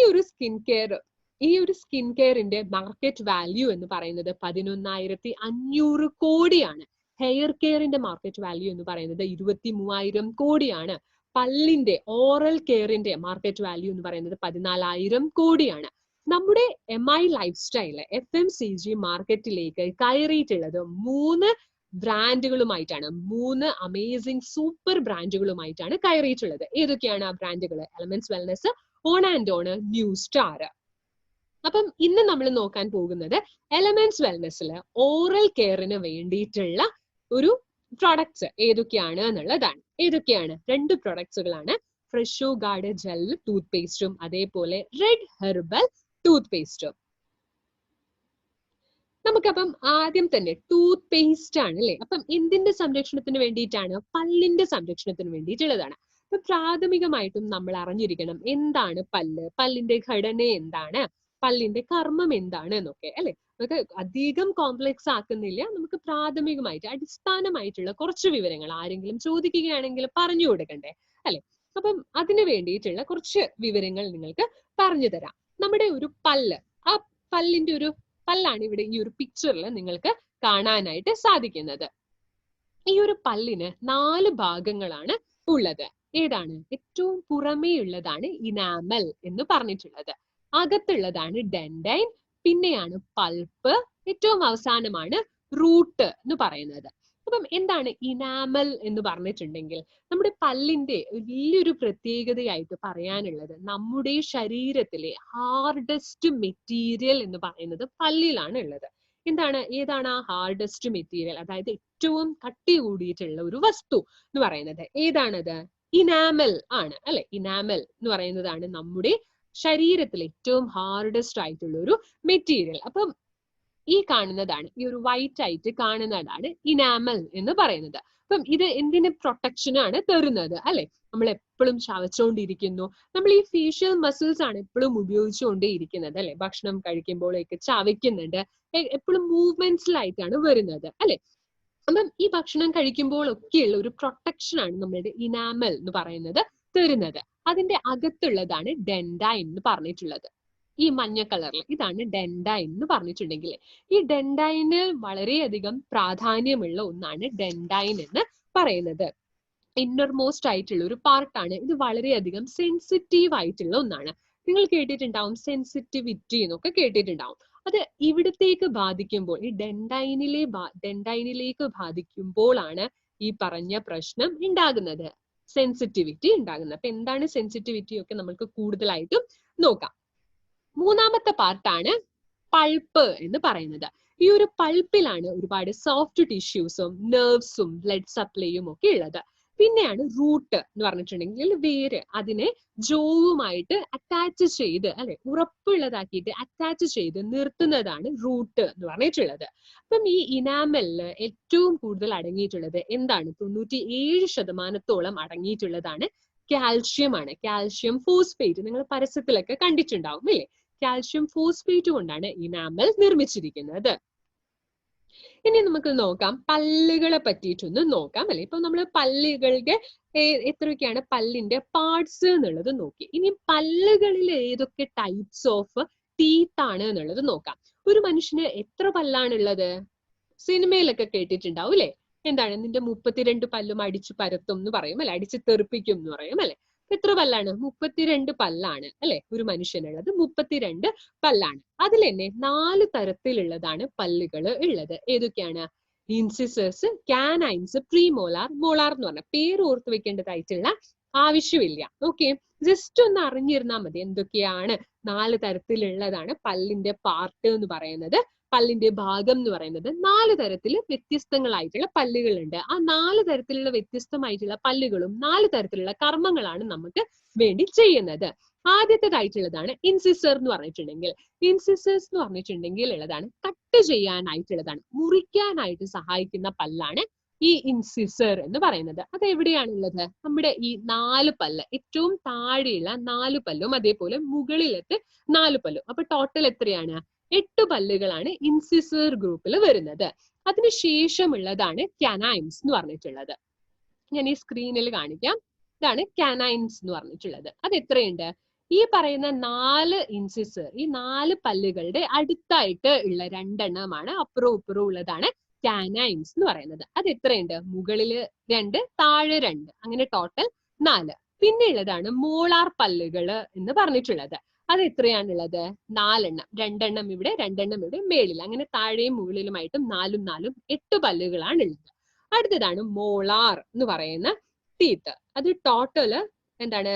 ഒരു സ്കിൻ കെയറിന്റെ മാർക്കറ്റ് വാല്യൂ എന്ന് പറയുന്നത് 11,500 കോടിയാണ്. ഹെയർ കെയറിന്റെ മാർക്കറ്റ് വാല്യൂ എന്ന് പറയുന്നത് 23,000 കോടിയാണ്. പല്ലിന്റെ ഓറൽ കെയറിന്റെ മാർക്കറ്റ് വാല്യൂ എന്ന് പറയുന്നത് 14,000 കോടിയാണ്. നമ്മുടെ MI ലൈഫ് സ്റ്റൈല് FMCG മാർക്കറ്റിലേക്ക് കയറിയിട്ടുള്ളത് 3 ബ്രാൻഡുകളുമായിട്ടാണ്. 3 അമേസിംഗ് സൂപ്പർ ബ്രാൻഡുകളുമായിട്ടാണ് കയറിയിട്ടുള്ളത്. ഏതൊക്കെയാണ് ആ ബ്രാൻഡുകൾ? Elements wellness, on and on, new star. അപ്പം ഇന്ന് നമ്മൾ നോക്കാൻ പോകുന്നത് എലമെന്റ്സ് വെൽനസ്സില് ഓറൽ കെയറിന് വേണ്ടിയിട്ടുള്ള ഒരു പ്രൊഡക്ട്സ് ഏതൊക്കെയാണ് എന്നുള്ളതാണ്. ഏതൊക്കെയാണ്? 2 പ്രൊഡക്ട്സുകളാണ്. ഫ്രഷോ ഗാർഡ് ജെൽ ടൂത്ത് പേസ്റ്റും അതേപോലെ റെഡ് ഹെർബൽ ടൂത്ത് പേസ്റ്റും. നമുക്കപ്പം ആദ്യം തന്നെ ടൂത്ത് പേസ്റ്റ് ആണ് അല്ലെ. അപ്പം എന്തിന്റെ സംരക്ഷണത്തിന് വേണ്ടിയിട്ടാണ്? പല്ലിന്റെ സംരക്ഷണത്തിന് വേണ്ടിയിട്ടുള്ളതാണ്. അപ്പൊ പ്രാഥമികമായിട്ടും നമ്മൾ അറിഞ്ഞിരിക്കണം എന്താണ് പല്ല്, പല്ലിന്റെ ഘടന എന്താണ്, പല്ലിന്റെ കർമ്മം എന്താണ് എന്നൊക്കെ അല്ലെ. നമുക്ക് അധികം കോംപ്ലക്സ് ആക്കുന്നില്ല, നമുക്ക് പ്രാഥമികമായിട്ട് അടിസ്ഥാനമായിട്ടുള്ള കുറച്ച് വിവരങ്ങൾ ആരെങ്കിലും ചോദിക്കുകയാണെങ്കിൽ പറഞ്ഞു കൊടുക്കണ്ടേ അല്ലെ. അപ്പം അതിനു വേണ്ടിയിട്ടുള്ള കുറച്ച് വിവരങ്ങൾ നിങ്ങൾക്ക് പറഞ്ഞു തരാം. നമ്മുടെ ഒരു പല്ല്, ആ പല്ലിന്റെ ഒരു പല്ലാണ് ഇവിടെ ഈ ഒരു പിക്ചറിൽ നിങ്ങൾക്ക് കാണാനായിട്ട് സാധിക്കുന്നത്. ഈ ഒരു പല്ലിന് 4 ഭാഗങ്ങളാണ് ഉള്ളത്. ഏതാണ്? ഏറ്റവും പുറമേ ഉള്ളതാണ് ഇനാമൽ എന്ന് പറഞ്ഞിട്ടുള്ളത്, അകത്തുള്ളതാണ് ഡെൻഡൈൻ, പിന്നെയാണ് പൾപ്പ്, ഏറ്റവും അവസാനമാണ് റൂട്ട് എന്ന് പറയുന്നത്. അപ്പം എന്താണ് ഇനാമൽ എന്ന് പറഞ്ഞിട്ടുണ്ടെങ്കിൽ നമ്മുടെ പല്ലിന്റെ വലിയൊരു പ്രത്യേകതയായിട്ട് പറയാനുള്ളത് നമ്മുടെ ശരീരത്തിലെ ഹാർഡസ്റ്റ് മെറ്റീരിയൽ എന്ന് പറയുന്നത് പല്ലിലാണ് ഉള്ളത്. ഏതാണ് ആ ഹാർഡസ്റ്റ് മെറ്റീരിയൽ, അതായത് ഏറ്റവും കട്ടി കൂടിയിട്ടുള്ള ഒരു വസ്തു എന്ന് പറയുന്നത് ഏതാണത്? ഇനാമൽ ആണ് അല്ലെ. ഇനാമൽ എന്ന് പറയുന്നതാണ് നമ്മുടെ ശരീരത്തിൽ ഏറ്റവും ഹാർഡസ്റ്റ് ആയിട്ടുള്ള ഒരു മെറ്റീരിയൽ. അപ്പം ഈ കാണുന്നതാണ്, ഈ ഒരു വൈറ്റ് ആയിട്ട് കാണുന്നതാണ് ഇനാമൽ എന്ന് പറയുന്നത്. അപ്പം ഇത് എന്തിന് പ്രൊട്ടക്ഷൻ ആണ് തരുന്നത് അല്ലെ. നമ്മൾ എപ്പോഴും ചവച്ചുകൊണ്ടിരിക്കുന്നു, നമ്മൾ ഈ ഫേഷ്യൽ മസിൽസ് ആണ് എപ്പോഴും ഉപയോഗിച്ചുകൊണ്ടേയിരിക്കുന്നത് അല്ലെ. ഭക്ഷണം കഴിക്കുമ്പോഴേക്ക് ചവയ്ക്കുന്നുണ്ട്, എപ്പോഴും മൂവ്മെന്റ്സിലായിട്ടാണ് വരുന്നത് അല്ലെ. അപ്പം ഈ ഭക്ഷണം കഴിക്കുമ്പോഴൊക്കെയുള്ള ഒരു പ്രൊട്ടക്ഷൻ ആണ് നമ്മളുടെ ഇനാമൽ എന്ന് പറയുന്നത് തരുന്നത്. അതിന്റെ അകത്തുള്ളതാണ് ഡെൻഡൈൻ എന്ന് പറഞ്ഞിട്ടുള്ളത്. ഈ മഞ്ഞ കളറിൽ ഇതാണ് ഡെൻഡൈൻ എന്ന് പറഞ്ഞിട്ടുണ്ടെങ്കിൽ, ഈ ഡെൻഡൈന് വളരെയധികം പ്രാധാന്യമുള്ള ഒന്നാണ് ഡെൻഡൈൻ എന്ന് പറയുന്നത്. ഇന്നർമോസ്റ്റ് ആയിട്ടുള്ള ഒരു പാർട്ടാണ് ഇത്, വളരെയധികം സെൻസിറ്റീവ് ആയിട്ടുള്ള ഒന്നാണ്. നിങ്ങൾ കേട്ടിട്ടുണ്ടാവും സെൻസിറ്റിവിറ്റി എന്നൊക്കെ കേട്ടിട്ടുണ്ടാവും. അത് ഇവിടത്തേക്ക് ബാധിക്കുമ്പോൾ, ഈ ഡെൻഡൈനിലേക്ക് ബാധിക്കുമ്പോഴാണ് ഈ പറഞ്ഞ പ്രശ്നം ഉണ്ടാകുന്നത്, സെൻസിറ്റിവിറ്റി ഉണ്ടാകുന്നത്. അപ്പൊ എന്താണ് സെൻസിറ്റിവിറ്റി ഒക്കെ നമുക്ക് കൂടുതലായിട്ടും നോക്കാം. മൂന്നാമത്തെ പാർട്ടാണ് പൾപ്പ് എന്ന് പറയുന്നത്. ഈ ഒരു പൾപ്പിലാണ് ഒരുപാട് സോഫ്റ്റ് ടിഷ്യൂസും നെർവ്സും ബ്ലഡ് സപ്ലൈയും ഒക്കെ ഉള്ളത്. പിന്നെയാണ് റൂട്ട് എന്ന് പറഞ്ഞിട്ടുണ്ടെങ്കിൽ വേര്, അതിനെ ജോവുമായിട്ട് അറ്റാച്ച് ചെയ്ത് അല്ലെ, ഉറപ്പുള്ളതാക്കിയിട്ട് അറ്റാച്ച് ചെയ്ത് നിർത്തുന്നതാണ് റൂട്ട് എന്ന് പറഞ്ഞിട്ടുള്ളത്. അപ്പം ഈ ഇനാമലില് ഏറ്റവും കൂടുതൽ അടങ്ങിയിട്ടുള്ളത് എന്താണ്? 97% അടങ്ങിയിട്ടുള്ളതാണ് കാൽഷ്യം ആണ്. കാൽഷ്യം ഫോസ്ഫേറ്റ് നിങ്ങൾ പരസ്യത്തിലൊക്കെ കണ്ടിട്ടുണ്ടാവും അല്ലേ. കാൽഷ്യം ഫോസ്ഫേറ്റ് കൊണ്ടാണ് ഇനാമൽ നിർമ്മിച്ചിരിക്കുന്നത്. ഇനി നമുക്ക് നോക്കാം പല്ലുകളെ പറ്റിയിട്ടൊന്ന് നോക്കാം അല്ലെ. ഇപ്പൊ നമ്മൾ പല്ലുകളുടെ എത്രയൊക്കെയാണ് പല്ലിന്റെ പാർട്സ് എന്നുള്ളത് നോക്കി. ഇനി പല്ലുകളിൽ ഏതൊക്കെ ടൈപ്സ് ഓഫ് ടീത്ത് ആണ് എന്നുള്ളത് നോക്കാം. ഒരു മനുഷ്യന് എത്ര പല്ലാണുള്ളത്? സിനിമയിലൊക്കെ കേട്ടിട്ടുണ്ടാവും അല്ലെ. എന്താണ്? നിന്റെ 32 പല്ലും അടിച്ചു പരത്തും എന്ന് പറയും അല്ലെ, അടിച്ചു തെറിപ്പിക്കും എന്ന് പറയും അല്ലെ. എത്ര പല്ലാണ്? 32 പല്ലാണ് അല്ലെ ഒരു മനുഷ്യനുള്ളത്. 32 പല്ലാണ്. അതിൽ തന്നെ 4 തരത്തിലുള്ളതാണ് പല്ലുകൾ ഉള്ളത്. ഏതൊക്കെയാണ്? ഇൻസിസേഴ്സ്, കാനൈൻസ്, പ്രീമോളാർ, മോളാർ എന്ന് പറഞ്ഞ പേര് ഓർത്ത് വെക്കേണ്ടതായിട്ടുള്ള ആവശ്യമില്ല. ഓക്കെ, ജസ്റ്റ് ഒന്ന് അറിഞ്ഞിരുന്നാൽ മതി എന്തൊക്കെയാണ് 4 തരത്തിലുള്ളതാണ് പല്ലിന്റെ പാർട്ട് എന്ന് പറയുന്നത്, പല്ലിന്റെ ഭാഗം എന്ന് പറയുന്നത്. 4 തരത്തിൽ വ്യത്യസ്തങ്ങളായിട്ടുള്ള പല്ലുകളുണ്ട്. ആ 4 തരത്തിലുള്ള വ്യത്യസ്തമായിട്ടുള്ള പല്ലുകളും 4 തരത്തിലുള്ള കർമ്മങ്ങളാണ് നമുക്ക് വേണ്ടി ചെയ്യുന്നത്. ആദ്യത്തേതായിട്ടുള്ളതാണ് ഇൻസിസർ എന്ന് പറഞ്ഞിട്ടുണ്ടെങ്കിൽ, ഇൻസിസേഴ്സ് എന്ന് പറഞ്ഞിട്ടുണ്ടെങ്കിൽ ഉള്ളതാണ് കട്ട് ചെയ്യാനായിട്ടുള്ളതാണ്, മുറിക്കാനായിട്ട് സഹായിക്കുന്ന പല്ലാണ് ഈ ഇൻസിസർ എന്ന് പറയുന്നത്. അത് എവിടെയാണുള്ളത്? നമ്മുടെ ഈ 4 പല്ല്, ഏറ്റവും താഴെയുള്ള 4 പല്ലും അതേപോലെ മുകളിലത്തെ 4 പല്ലും. അപ്പൊ ടോട്ടൽ എത്രയാണ്? 8 പല്ലുകളാണ് ഇൻസിസർ ഗ്രൂപ്പിൽ വരുന്നത്. അതിനുശേഷമുള്ളതാണ് കാനൈൻസ് എന്ന് പറഞ്ഞിട്ടുള്ളത്. ഞാൻ ഈ സ്ക്രീനിൽ കാണിക്കാം. ഇതാണ് കാനൈൻസ് എന്ന് പറഞ്ഞിട്ടുള്ളത്. അത് എത്രയുണ്ട്? ഈ പറയുന്ന 4 ഇൻസിസർ, ഈ 4 പല്ലുകളുടെ അടുത്തായിട്ട് ഉള്ള 2 എണ്ണമാണ്, അപ്പുറവും ഇപ്പുറവും ഉള്ളതാണ് കാനൈൻസ് എന്ന് പറയുന്നത്. അത് എത്രയുണ്ട്? മുകളില് 2, താഴെ 2, അങ്ങനെ ടോട്ടൽ 4. പിന്നെ ഉള്ളതാണ് മോളാർ പല്ലുകൾ എന്ന് പറഞ്ഞിട്ടുള്ളത്. അത് എത്രയാണുള്ളത്? 4 എണ്ണം. 2 എണ്ണം ഇവിടെ, 2 എണ്ണം ഇവിടെ മേളിൽ, അങ്ങനെ താഴെയും മുകളിലുമായിട്ടും 4 ഉം 4 ഉം 8 പല്ലുകളാണ് ഉള്ളത്. അടുത്തതാണ് മോളാർ എന്ന് പറയുന്ന ടീത്ത്. അത് ടോട്ടല് എന്താണ്?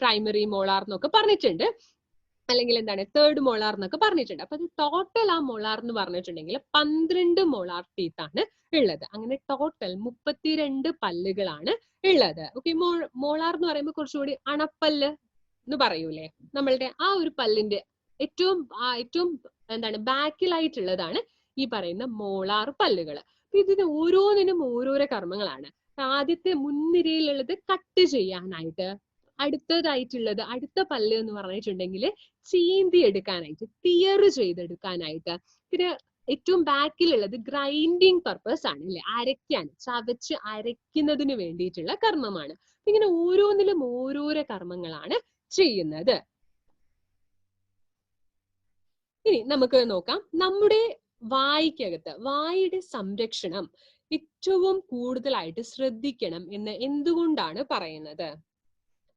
പ്രൈമറി മോളാർ എന്നൊക്കെ പറഞ്ഞിട്ടുണ്ട്, അല്ലെങ്കിൽ എന്താണ് തേർഡ് മോളാർ എന്നൊക്കെ പറഞ്ഞിട്ടുണ്ട്. അപ്പൊ അത് ടോട്ടൽ ആ മോളാർ എന്ന് പറഞ്ഞിട്ടുണ്ടെങ്കിൽ 12 മോളാർ ടീത്ത് ആണ് ഉള്ളത്. അങ്ങനെ ടോട്ടൽ 32 പല്ലുകളാണ് ഉള്ളത്. ഓക്കെ, മോളാർ എന്ന് പറയുമ്പോൾ കുറച്ചുകൂടി അണപ്പല്ല് എന്ന് പറയൂലേ, നമ്മളുടെ ആ ഒരു പല്ലിന്റെ ഏറ്റവും എന്താണ് ബാക്കിലായിട്ടുള്ളതാണ് ഈ പറയുന്ന മോളാർ പല്ലുകൾ. ഇതിന് ഓരോന്നിനും ഓരോരോ കർമ്മങ്ങളാണ്. ആദ്യത്തെ മുൻനിരയിലുള്ളത് കട്ട് ചെയ്യാനായിട്ട്, അടുത്തതായിട്ടുള്ളത് അടുത്ത പല്ല് എന്ന് പറഞ്ഞിട്ടുണ്ടെങ്കിൽ ചീന്തി എടുക്കാനായിട്ട്, തിയർ ചെയ്തെടുക്കാനായിട്ട്, പിന്നെ ഏറ്റവും ബാക്കിലുള്ളത് ഗ്രൈൻഡിങ് പർപ്പസ് ആണ് അല്ലെ, അരയ്ക്കാൻ, ചവച്ച് അരയ്ക്കുന്നതിന് വേണ്ടിയിട്ടുള്ള കർമ്മമാണ്. ഇങ്ങനെ ഓരോന്നിലും ഓരോരോ കർമ്മങ്ങളാണ് ചെയ്യുന്നത്. ഇനി നമുക്ക് നോക്കാം, നമ്മുടെ വായ്ക്കകത്ത് വായുടെ സംരക്ഷണം ഏറ്റവും കൂടുതലായിട്ട് ശ്രദ്ധിക്കണം എന്ന് എന്തുകൊണ്ടാണ് പറയുന്നത്?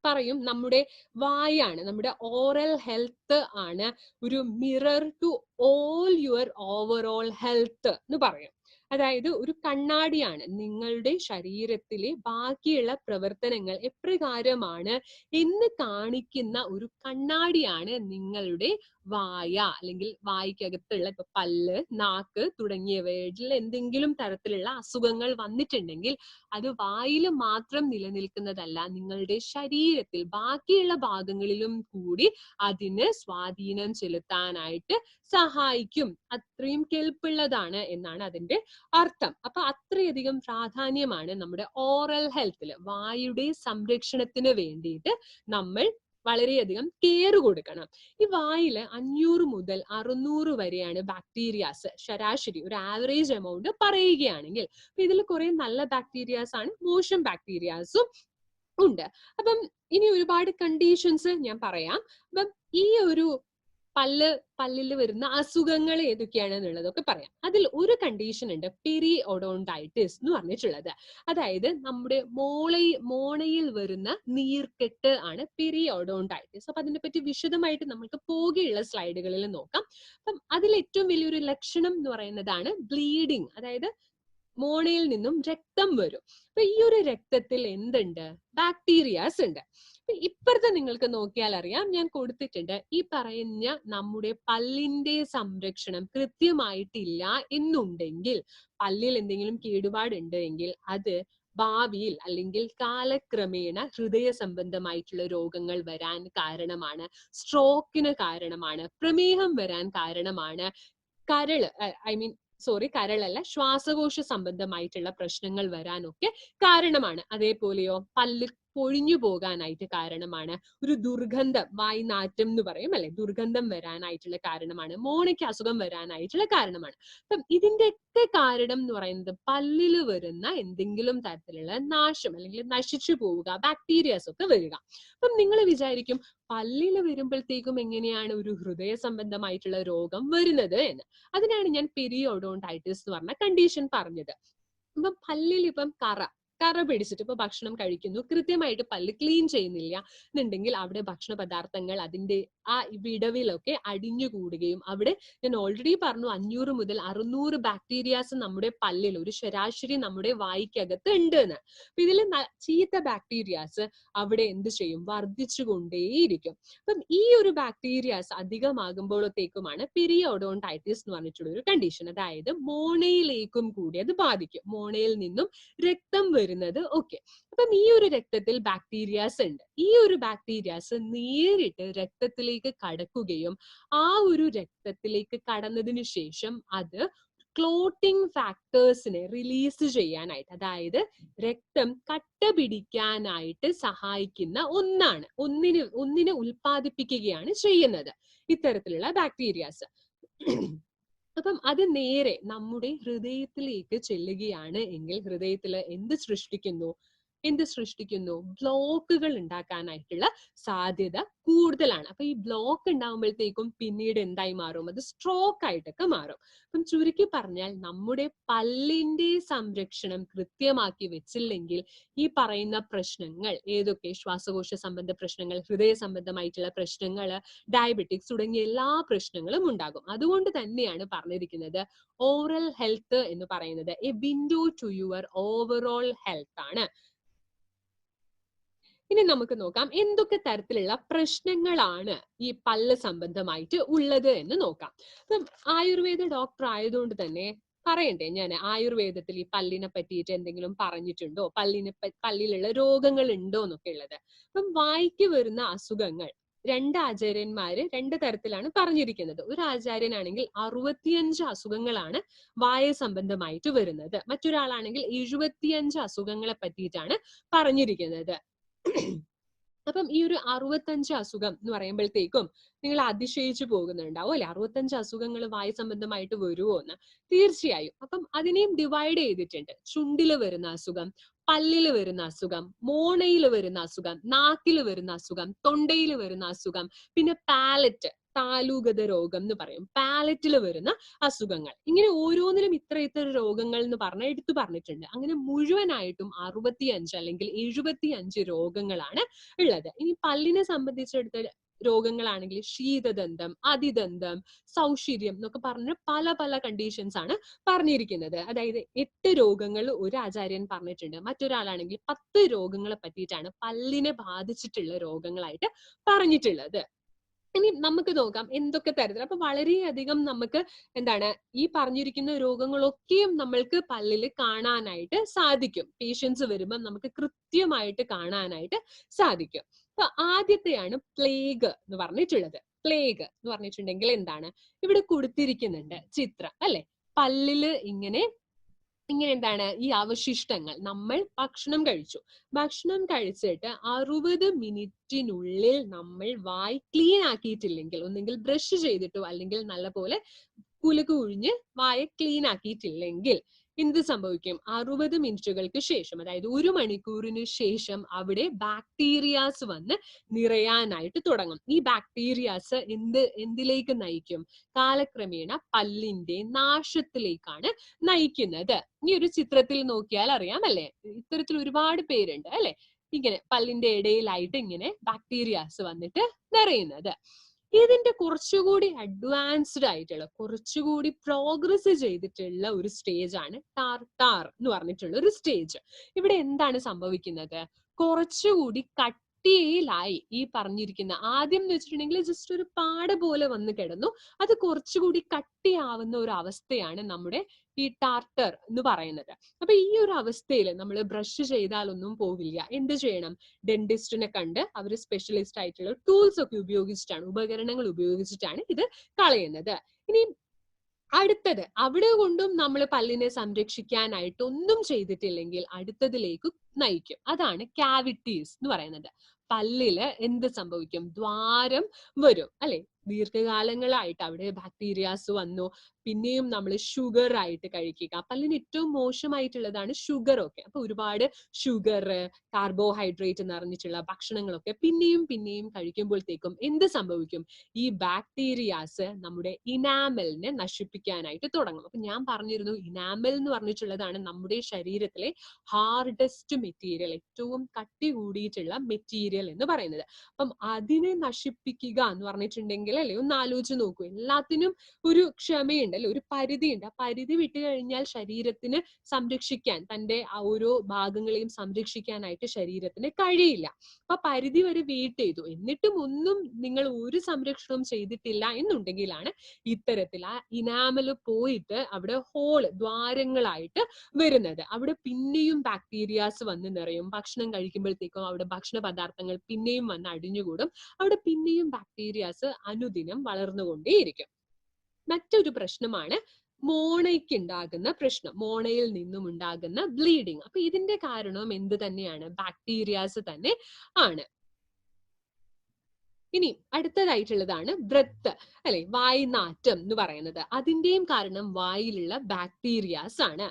പറയും, നമ്മുടെ വായാണ്, നമ്മുടെ ഓറൽ ഹെൽത്ത് ആണ് ഒരു mirror to all your overall health എന്ന് പറയും. അതായത് ഒരു കണ്ണാടിയാണ്, നിങ്ങളുടെ ശരീരത്തിലെ ബാക്കിയുള്ള പ്രവർത്തനങ്ങൾ എപ്രകാരമാണ് എന്ന് കാണിക്കുന്ന ഒരു കണ്ണാടിയാണ് നിങ്ങളുടെ വായ, അല്ലെങ്കിൽ വായ്ക്കകത്തുള്ള ഇപ്പൊ പല്ല്, നാക്ക് തുടങ്ങിയവയിൽ എന്തെങ്കിലും തരത്തിലുള്ള അസുഖങ്ങൾ വന്നിട്ടുണ്ടെങ്കിൽ അത് വായിൽ മാത്രം നിലനിൽക്കുന്നതല്ല, നിങ്ങളുടെ ശരീരത്തിൽ ബാക്കിയുള്ള ഭാഗങ്ങളിലും കൂടി അതിന് സ്വാധീനം ചെലുത്താനായിട്ട് സഹായിക്കും. അത്രയും കെൽപ്പുള്ളതാണ് എന്നാണ് അതിന്റെ അർത്ഥം. അപ്പൊ അത്രയധികം പ്രാധാന്യമാണ് നമ്മുടെ ഓറൽ ഹെൽത്തിൽ, വായുടെ സംരക്ഷണത്തിന് വേണ്ടിയിട്ട് നമ്മൾ വളരെയധികം കെയർ കൊടുക്കണം. ഈ വായില് 500 മുതൽ 600 വരെയാണ് ബാക്ടീരിയാസ് ശരാശരി ഒരു ആവറേജ് എമൗണ്ട് പറയുകയാണെങ്കിൽ. ഇതിൽ കുറെ നല്ല ബാക്ടീരിയാസ് ആണ്, മോശം ബാക്ടീരിയാസും ഉണ്ട്. അപ്പം ഇനി ഒരുപാട് കണ്ടീഷൻസ് ഞാൻ പറയാം. അപ്പം ഈ ഒരു പല്ലിൽ വരുന്ന അസുഖങ്ങൾ ഏതൊക്കെയാണെന്നുള്ളതൊക്കെ പറയാം. അതിൽ ഒരു കണ്ടീഷൻ ഉണ്ട്, പെരിയോഡോണ്ടൈറ്റിസ് എന്ന് പറഞ്ഞിട്ടുള്ളത്. അതായത് നമ്മുടെ മോണയിൽ വരുന്ന നീർക്കെട്ട് ആണ് പെരിയോഡോണ്ടൈറ്റിസ്. അപ്പൊ അതിനെ പറ്റി വിശദമായിട്ട് നമുക്ക് പോകെയുള്ള സ്ലൈഡുകളിൽ നോക്കാം. അപ്പം അതിൽ ഏറ്റവും വലിയൊരു ലക്ഷണം എന്ന് പറയുന്നതാണ് ബ്ലീഡിങ്, അതായത് മോണയിൽ നിന്നും രക്തം വരും. അപ്പൊ ഈ ഒരു രക്തത്തിൽ എന്തുണ്ട്? ബാക്ടീരിയാസ് ഉണ്ട്. ഇപ്പുറത്തെ നിങ്ങൾക്ക് നോക്കിയാൽ അറിയാം, ഞാൻ കൊടുത്തിട്ടുണ്ട്, ഈ പറയുന്ന നമ്മുടെ പല്ലിന്റെ സംരക്ഷണം കൃത്യമായിട്ടില്ല എന്നുണ്ടെങ്കിൽ, പല്ലിൽ എന്തെങ്കിലും കേടുപാടുണ്ട് എങ്കിൽ അത് ഭാവിയിൽ അല്ലെങ്കിൽ കാലക്രമേണ ഹൃദയ സംബന്ധമായിട്ടുള്ള രോഗങ്ങൾ വരാൻ കാരണമാണ്, സ്ട്രോക്കിന് കാരണമാണ്, പ്രമേഹം വരാൻ കാരണമാണ്, കരളല്ല, ശ്വാസകോശ സംബന്ധമായിട്ടുള്ള പ്രശ്നങ്ങൾ വരാനൊക്കെ കാരണമാണ്. അതേപോലെയോ പല്ല് പൊഴിഞ്ഞു പോകാനായിട്ട് കാരണമാണ്, ഒരു ദുർഗന്ധം, വായ്നാറ്റം എന്ന് പറയും അല്ലെ, ദുർഗന്ധം വരാനായിട്ടുള്ള കാരണമാണ്, മോണയ്ക്ക് അസുഖം വരാനായിട്ടുള്ള കാരണമാണ്. അപ്പം ഇതിന്റെയൊക്കെ കാരണം എന്ന് പറയുന്നത് പല്ലില് വരുന്ന എന്തെങ്കിലും തരത്തിലുള്ള നാശം അല്ലെങ്കിൽ നശിച്ചു പോവുക, ബാക്ടീരിയാസ് ഒക്കെ വരിക. അപ്പം നിങ്ങൾ വിചാരിക്കും പല്ലില് വരുമ്പോഴത്തേക്കും എങ്ങനെയാണ് ഒരു ഹൃദയ സംബന്ധമായിട്ടുള്ള രോഗം വരുന്നത് എന്ന്. അതിനാണ് ഞാൻ പെരിയോഡോണ്ടൈറ്റിസ് എന്ന് പറഞ്ഞ കണ്ടീഷൻ പറഞ്ഞത്. ഇപ്പം പല്ലിൽ ഇപ്പം കറ പിടിച്ചിട്ട് ഇപ്പൊ ഭക്ഷണം കഴിക്കുന്നു, കൃത്യമായിട്ട് പല്ല് ക്ലീൻ ചെയ്യുന്നില്ല എന്നുണ്ടെങ്കിൽ അവിടെ ഭക്ഷണ പദാർത്ഥങ്ങൾ അതിന്റെ ആ വിടവിലൊക്കെ അടിഞ്ഞുകൂടുകയും, അവിടെ ഞാൻ ഓൾറെഡി പറഞ്ഞു 500 മുതൽ 600 ബാക്ടീരിയാസ് നമ്മുടെ പല്ലിൽ ഒരു ശരാശരി നമ്മുടെ വായ്ക്കകത്ത് ഉണ്ട് എന്ന്. അപ്പൊ ഇതിൽ ചീത്ത ബാക്ടീരിയാസ് അവിടെ എന്ത് ചെയ്യും? വർദ്ധിച്ചുകൊണ്ടേയിരിക്കും. അപ്പം ഈ ഒരു ബാക്ടീരിയാസ് അധികമാകുമ്പോഴത്തേക്കുമാണ് പെരിയോഡോണ്ടൈറ്റിസ് എന്ന് പറഞ്ഞിട്ടുള്ള ഒരു കണ്ടീഷൻ. അതായത് മോണയിലേക്കും കൂടി അത് ബാധിക്കും, മോണയിൽ നിന്നും രക്തം വരുന്നത്. ഓക്കെ, അപ്പം ഈ ഒരു രക്തത്തിൽ ബാക്ടീരിയാസ് ഉണ്ട്. ഈ ഒരു ബാക്ടീരിയാസ് നേരിട്ട് രക്തത്തിലേക്ക് കടക്കുകയും ആ ഒരു രക്തത്തിലേക്ക് കടന്നതിന് ശേഷം അത് ക്ലോട്ടിംഗ് ഫാക്ടേഴ്സിനെ റിലീസ് ചെയ്യാനായിട്ട്, അതായത് രക്തം കട്ട പിടിക്കാനായിട്ട് സഹായിക്കുന്ന ഒന്നിനെ ഉൽപ്പാദിപ്പിക്കുകയാണ് ചെയ്യുന്നത് ഇത്തരത്തിലുള്ള ബാക്ടീരിയാസ്. അപ്പം അത് നേരെ നമ്മുടെ ഹൃദയത്തിലേക്ക് ചെല്ലുകയാണ് എങ്കിൽ ഹൃദയത്തിൽ എന്ത് സൃഷ്ടിക്കുന്നു? ബ്ലോക്കുകൾ ഉണ്ടാക്കാനായിട്ടുള്ള സാധ്യത കൂടുതലാണ്. അപ്പൊ ഈ ബ്ലോക്ക് ഉണ്ടാകുമ്പോഴത്തേക്കും പിന്നീട് എന്തായി മാറും? അത് സ്ട്രോക്ക് ആയിട്ടൊക്കെ മാറും. അപ്പം ചുരുക്കി പറഞ്ഞാൽ നമ്മുടെ പല്ലിന്റെ സംരക്ഷണം കൃത്യമാക്കി വെച്ചില്ലെങ്കിൽ ഈ പറയുന്ന പ്രശ്നങ്ങൾ ഏതൊക്കെ? ശ്വാസകോശ സംബന്ധ പ്രശ്നങ്ങൾ, ഹൃദയ സംബന്ധമായിട്ടുള്ള പ്രശ്നങ്ങൾ, ഡയബറ്റിക്സ് തുടങ്ങിയ എല്ലാ പ്രശ്നങ്ങളും ഉണ്ടാകും. അതുകൊണ്ട് തന്നെയാണ് പറഞ്ഞിരിക്കുന്നത് ഓറൽ ഹെൽത്ത് എന്ന് പറയുന്നത് a window to your overall health ആണ്. ഇനി നമുക്ക് നോക്കാം എന്തൊക്കെ തരത്തിലുള്ള പ്രശ്നങ്ങളാണ് ഈ പല്ല് സംബന്ധമായിട്ട് ഉള്ളത് എന്ന് നോക്കാം. അപ്പം ആയുർവേദ ഡോക്ടർ ആയതുകൊണ്ട് തന്നെ പറയണ്ടേ, ഞാൻ ആയുർവേദത്തിൽ ഈ പല്ലിനെ പറ്റിയിട്ട് എന്തെങ്കിലും പറഞ്ഞിട്ടുണ്ടോ, പല്ലിലുള്ള രോഗങ്ങൾ ഉണ്ടോ എന്നൊക്കെ ഉള്ളത്. അപ്പം വായ്ക്ക് വരുന്ന അസുഖങ്ങൾ രണ്ട് ആചാര്യന്മാര് രണ്ട് തരത്തിലാണ് പറഞ്ഞിരിക്കുന്നത്. ഒരു ആചാര്യനാണെങ്കിൽ 65 അസുഖങ്ങളാണ് വായ സംബന്ധമായിട്ട് വരുന്നത്, മറ്റൊരാളാണെങ്കിൽ 75 അസുഖങ്ങളെ പറ്റിയിട്ടാണ് പറഞ്ഞിരിക്കുന്നത്. അപ്പം ഈ ഒരു 65 അസുഖം എന്ന് പറയുമ്പോഴത്തേക്കും നിങ്ങൾ അതിശയിച്ചു പോകുന്നുണ്ടാവും അല്ലെ, 65 അസുഖങ്ങൾ വായു സംബന്ധമായിട്ട് വരുമോ എന്ന്. തീർച്ചയായും. അപ്പം അതിനെയും ഡിവൈഡ് ചെയ്തിട്ടുണ്ട്. ചുണ്ടില് വരുന്ന അസുഖം, പല്ലില് വരുന്ന അസുഖം, മോണയില് വരുന്ന അസുഖം, നാക്കില് വരുന്ന അസുഖം, തൊണ്ടയിൽ വരുന്ന അസുഖം, പിന്നെ പാലറ്റ് താലൂഗത രോഗം എന്ന് പറയും, പാലറ്റിൽ വരുന്ന അസുഖങ്ങൾ. ഇങ്ങനെ ഓരോന്നിലും ഇത്ര ഇത്ര രോഗങ്ങൾ എന്ന് എടുത്തു പറഞ്ഞിട്ടുണ്ട്. അങ്ങനെ മുഴുവനായിട്ടും 65 അല്ലെങ്കിൽ 75 രോഗങ്ങളാണ് ഉള്ളത്. ഇനി പല്ലിനെ സംബന്ധിച്ചെടുത്ത രോഗങ്ങളാണെങ്കിൽ ശീതദന്തം, അതിദന്തം, സൗഷിര്യം എന്നൊക്കെ പറഞ്ഞ പല പല കണ്ടീഷൻസ് ആണ് പറഞ്ഞിരിക്കുന്നത്. അതായത് 8 രോഗങ്ങൾ ഒരു ആചാര്യൻ പറഞ്ഞിട്ടുണ്ട്, മറ്റൊരാളാണെങ്കിൽ 10 രോഗങ്ങളെ പറ്റിയിട്ടാണ് പല്ലിനെ ബാധിച്ചിട്ടുള്ള രോഗങ്ങളായിട്ട് പറഞ്ഞിട്ടുള്ളത്. ഇനി നമുക്ക് നോക്കാം എന്തൊക്കെ തരത്തിൽ. അപ്പൊ വളരെയധികം നമുക്ക് എന്താണ് ഈ പറഞ്ഞിരിക്കുന്ന രോഗങ്ങളൊക്കെയും നമ്മൾക്ക് പല്ലിൽ കാണാനായിട്ട് സാധിക്കും. പേഷ്യൻസ് വരുമ്പോൾ നമുക്ക് കൃത്യമായിട്ട് കാണാനായിട്ട് സാധിക്കും. അപ്പൊ ആദ്യത്തെയാണ് പ്ലേഗ് എന്ന് പറഞ്ഞിട്ടുള്ളത്. പ്ലേഗ് എന്ന് പറഞ്ഞിട്ടുണ്ടെങ്കിൽ എന്താണ്, ഇവിടെ കൊടുത്തിരിക്കുന്നുണ്ട് ചിത്രം അല്ലെ. പല്ലില് ഇങ്ങനെ എന്താണ് ഈ അവശിഷ്ടങ്ങൾ, നമ്മൾ ഭക്ഷണം കഴിച്ചിട്ട് 60 മിനിറ്റിനുള്ളിൽ നമ്മൾ വായ് ക്ലീൻ ആക്കിയിട്ടില്ലെങ്കിൽ, ഒന്നെങ്കിൽ ബ്രഷ് ചെയ്തിട്ടോ അല്ലെങ്കിൽ നല്ലപോലെ കുലുക്ക് ഒഴിഞ്ഞ് വായ ക്ലീൻ ആക്കിയിട്ടില്ലെങ്കിൽ എന്ത് സംഭവിക്കും? 60 മിനിറ്റുകൾക്ക് ശേഷം, അതായത് 1 മണിക്കൂറിന് ശേഷം അവിടെ ബാക്ടീരിയാസ് വന്ന് നിറയാനായിട്ട് തുടങ്ങും. ഈ ബാക്ടീരിയാസ് എന്തിലേക്ക് നയിക്കും? കാലക്രമേണ പല്ലിന്റെ നാശത്തിലേക്കാണ് നയിക്കുന്നത്. ഈ ഒരു ചിത്രത്തിൽ നോക്കിയാൽ അറിയാം അല്ലെ, ഇത്തരത്തിൽ ഒരുപാട് പേരുണ്ട് അല്ലെ, ഇങ്ങനെ പല്ലിന്റെ ഇടയിലായിട്ട് ഇങ്ങനെ ബാക്ടീരിയാസ് വന്നിട്ട് നിറയുന്നത്. ഇതിന്റെ കുറച്ചുകൂടി അഡ്വാൻസ്ഡ് ആയിട്ടുള്ള, കുറച്ചുകൂടി പ്രോഗ്രസ് ചെയ്തിട്ടുള്ള ഒരു സ്റ്റേജ് ആണ് ടാർട്ടാർ എന്ന് പറഞ്ഞിട്ടുള്ള ഒരു സ്റ്റേജ്. ഇവിടെ എന്താണ് സംഭവിക്കുന്നത്? കുറച്ചുകൂടി കട്ടിയിലായി ഈ പറഞ്ഞിരിക്കുന്ന, ആദ്യം എന്ന് വെച്ചിട്ടുണ്ടെങ്കിൽ ജസ്റ്റ് ഒരു പാട് പോലെ വന്ന് കിടന്നു, അത് കുറച്ചുകൂടി കട്ടിയാവുന്ന ഒരു അവസ്ഥയാണ് നമ്മുടെ ഈ ടാർട്ടർ എന്ന് പറയുന്നത്. അപ്പൊ ഈ ഒരു അവസ്ഥയിൽ നമ്മൾ ബ്രഷ് ചെയ്താലൊന്നും പോവില്ല. എന്ത് ചെയ്യണം? ഡെന്റിസ്റ്റിനെ കണ്ട് അവർ സ്പെഷ്യലിസ്റ്റ് ആയിട്ടുള്ള ടൂൾസ് ഒക്കെ ഉപയോഗിച്ചിട്ടാണ്, ഉപകരണങ്ങൾ ഉപയോഗിച്ചിട്ടാണ് ഇത് കളയുന്നത്. ഇനി അടുത്തത്, അവിടെ കൊണ്ടും നമ്മൾ പല്ലിനെ സംരക്ഷിക്കാനായിട്ട് ഒന്നും ചെയ്തിട്ടില്ലെങ്കിൽ അടുത്തതിലേക്ക് നയിക്കും. അതാണ് കാവിറ്റീസ് എന്ന് പറയുന്നത്. പല്ലില് എന്ത് സംഭവിക്കും? ദ്വാരം വരും അല്ലെ. ദീർഘകാലങ്ങളായിട്ട് അവിടെ ബാക്ടീരിയാസ് വന്നു. പിന്നെയും നമ്മൾ ഷുഗർ ആയിട്ട് കഴിക്കുക, പല്ലിന് ഏറ്റവും മോശമായിട്ടുള്ളതാണ് ഷുഗർ ഒക്കെ. അപ്പൊ ഒരുപാട് ഷുഗർ, കാർബോഹൈഡ്രേറ്റ് നിറഞ്ഞിട്ടുള്ള ഭക്ഷണങ്ങളൊക്കെ പിന്നെയും കഴിക്കുമ്പോഴത്തേക്കും എന്ത് സംഭവിക്കും? ഈ ബാക്ടീരിയാസ് നമ്മുടെ ഇനാമലിനെ നശിപ്പിക്കാനായിട്ട് തുടങ്ങും. അപ്പൊ ഞാൻ പറഞ്ഞിരുന്നു, ഇനാമൽ എന്ന് പറഞ്ഞിട്ടുള്ളതാണ് നമ്മുടെ ശരീരത്തിലെ ഹാർഡസ്റ്റ് മെറ്റീരിയൽ, ഏറ്റവും കട്ടി കൂടിയിട്ടുള്ള മെറ്റീരിയൽ എന്ന് പറയുന്നത്. അപ്പം അതിനെ നശിപ്പിക്കുക എന്ന് പറഞ്ഞിട്ടുണ്ടെങ്കിൽ അല്ലെ, ഒന്ന് ആലോചിച്ച് നോക്കൂ, എല്ലാത്തിനും ഒരു ക്ഷമയുണ്ട് അല്ലെ, ഒരു പരിധിയുണ്ട്. ആ പരിധി വിട്ടു കഴിഞ്ഞാൽ ശരീരത്തിന് സംരക്ഷിക്കാൻ, തന്റെ ആ ഓരോ ഭാഗങ്ങളെയും സംരക്ഷിക്കാനായിട്ട് ശരീരത്തിന് കഴിയില്ല. അപ്പൊ പരിധി വരെ വെയിറ്റ് ചെയ്തു, എന്നിട്ടും ഒന്നും നിങ്ങൾ ഒരു സംരക്ഷണവും ചെയ്തിട്ടില്ല എന്നുണ്ടെങ്കിലാണ് ഇത്തരത്തിൽ ആ ഇനാമല് പോയിട്ട് അവിടെ ഹോള്, ദ്വാരങ്ങളായിട്ട് വരുന്നത്. അവിടെ പിന്നെയും ബാക്ടീരിയാസ് വന്ന് നിറയും. ഭക്ഷണം കഴിക്കുമ്പോഴത്തേക്കും അവിടെ ഭക്ഷണ പദാർത്ഥങ്ങൾ പിന്നെയും വന്ന് അടിഞ്ഞുകൂടും. അവിടെ പിന്നെയും ബാക്ടീരിയാസ് അനുദിനം വളർന്നുകൊണ്ടേയിരിക്കും. മറ്റൊരു പ്രശ്നമാണ് മോണയ്ക്ക് ഉണ്ടാകുന്ന പ്രശ്നം, മോണയിൽ നിന്നും ഉണ്ടാകുന്ന ബ്ലീഡിങ്. അപ്പൊ ഇതിന്റെ കാരണവും എന്ത് തന്നെയാണ്? ബാക്ടീരിയാസ് തന്നെ ആണ്. ഇനി അടുത്തതായിട്ടുള്ളതാണ് ബ്രെത്ത് അല്ലെ, വായ്നാറ്റം എന്ന് പറയുന്നത്. അതിന്റെയും കാരണം വായിലുള്ള ബാക്ടീരിയാസ് ആണ്.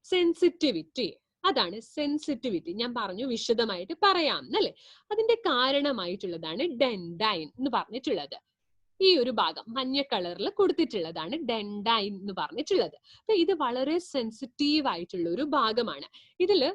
സെൻസിറ്റിവിറ്റി, അതാണ് സെൻസിറ്റിവിറ്റി. ഞാൻ പറഞ്ഞു വിശദമായിട്ട് പറയാം എന്നല്ലേ. അതിന്റെ കാരണമായിട്ടുള്ളതാണ് ഡെൻഡൈൻ എന്ന് പറഞ്ഞിട്ടുള്ളത്. ഈ ഒരു ഭാഗം മഞ്ഞ കളറിൽ കൊടുത്തിട്ടുള്ളതാണ് ഡെൻഡൈൻ എന്ന് പറഞ്ഞിട്ടുള്ളത്. അപ്പൊ ഇത് വളരെ സെൻസിറ്റീവ് ആയിട്ടുള്ള ഒരു ഭാഗമാണ്. ഇതില്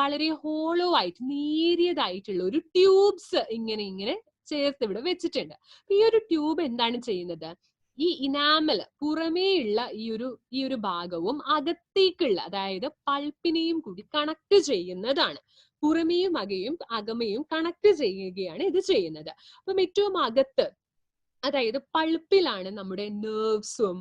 വളരെ ഹോളോ ആയിട്ട് നേരിയതായിട്ടുള്ള ഒരു ട്യൂബ്സ് ഇങ്ങനെ ചേർത്ത് ഇവിടെ വെച്ചിട്ടുണ്ട്. ഈ ഒരു ട്യൂബ് എന്താണ് ചെയ്യുന്നത്? ഈ ഇനാമല് പുറമേയുള്ള ഈ ഒരു ഭാഗവും അകത്തേക്കുള്ള, അതായത് പൾപ്പിനെയും കൂടി കണക്ട് ചെയ്യുന്നതാണ്. പുറമേയും അകമയും കണക്ട് ചെയ്യുകയാണ് ഇത് ചെയ്യുന്നത്. അപ്പം ഏറ്റവും അകത്ത്, അതായത് പൾപ്പിലാണ് നമ്മുടെ നെർവ്സും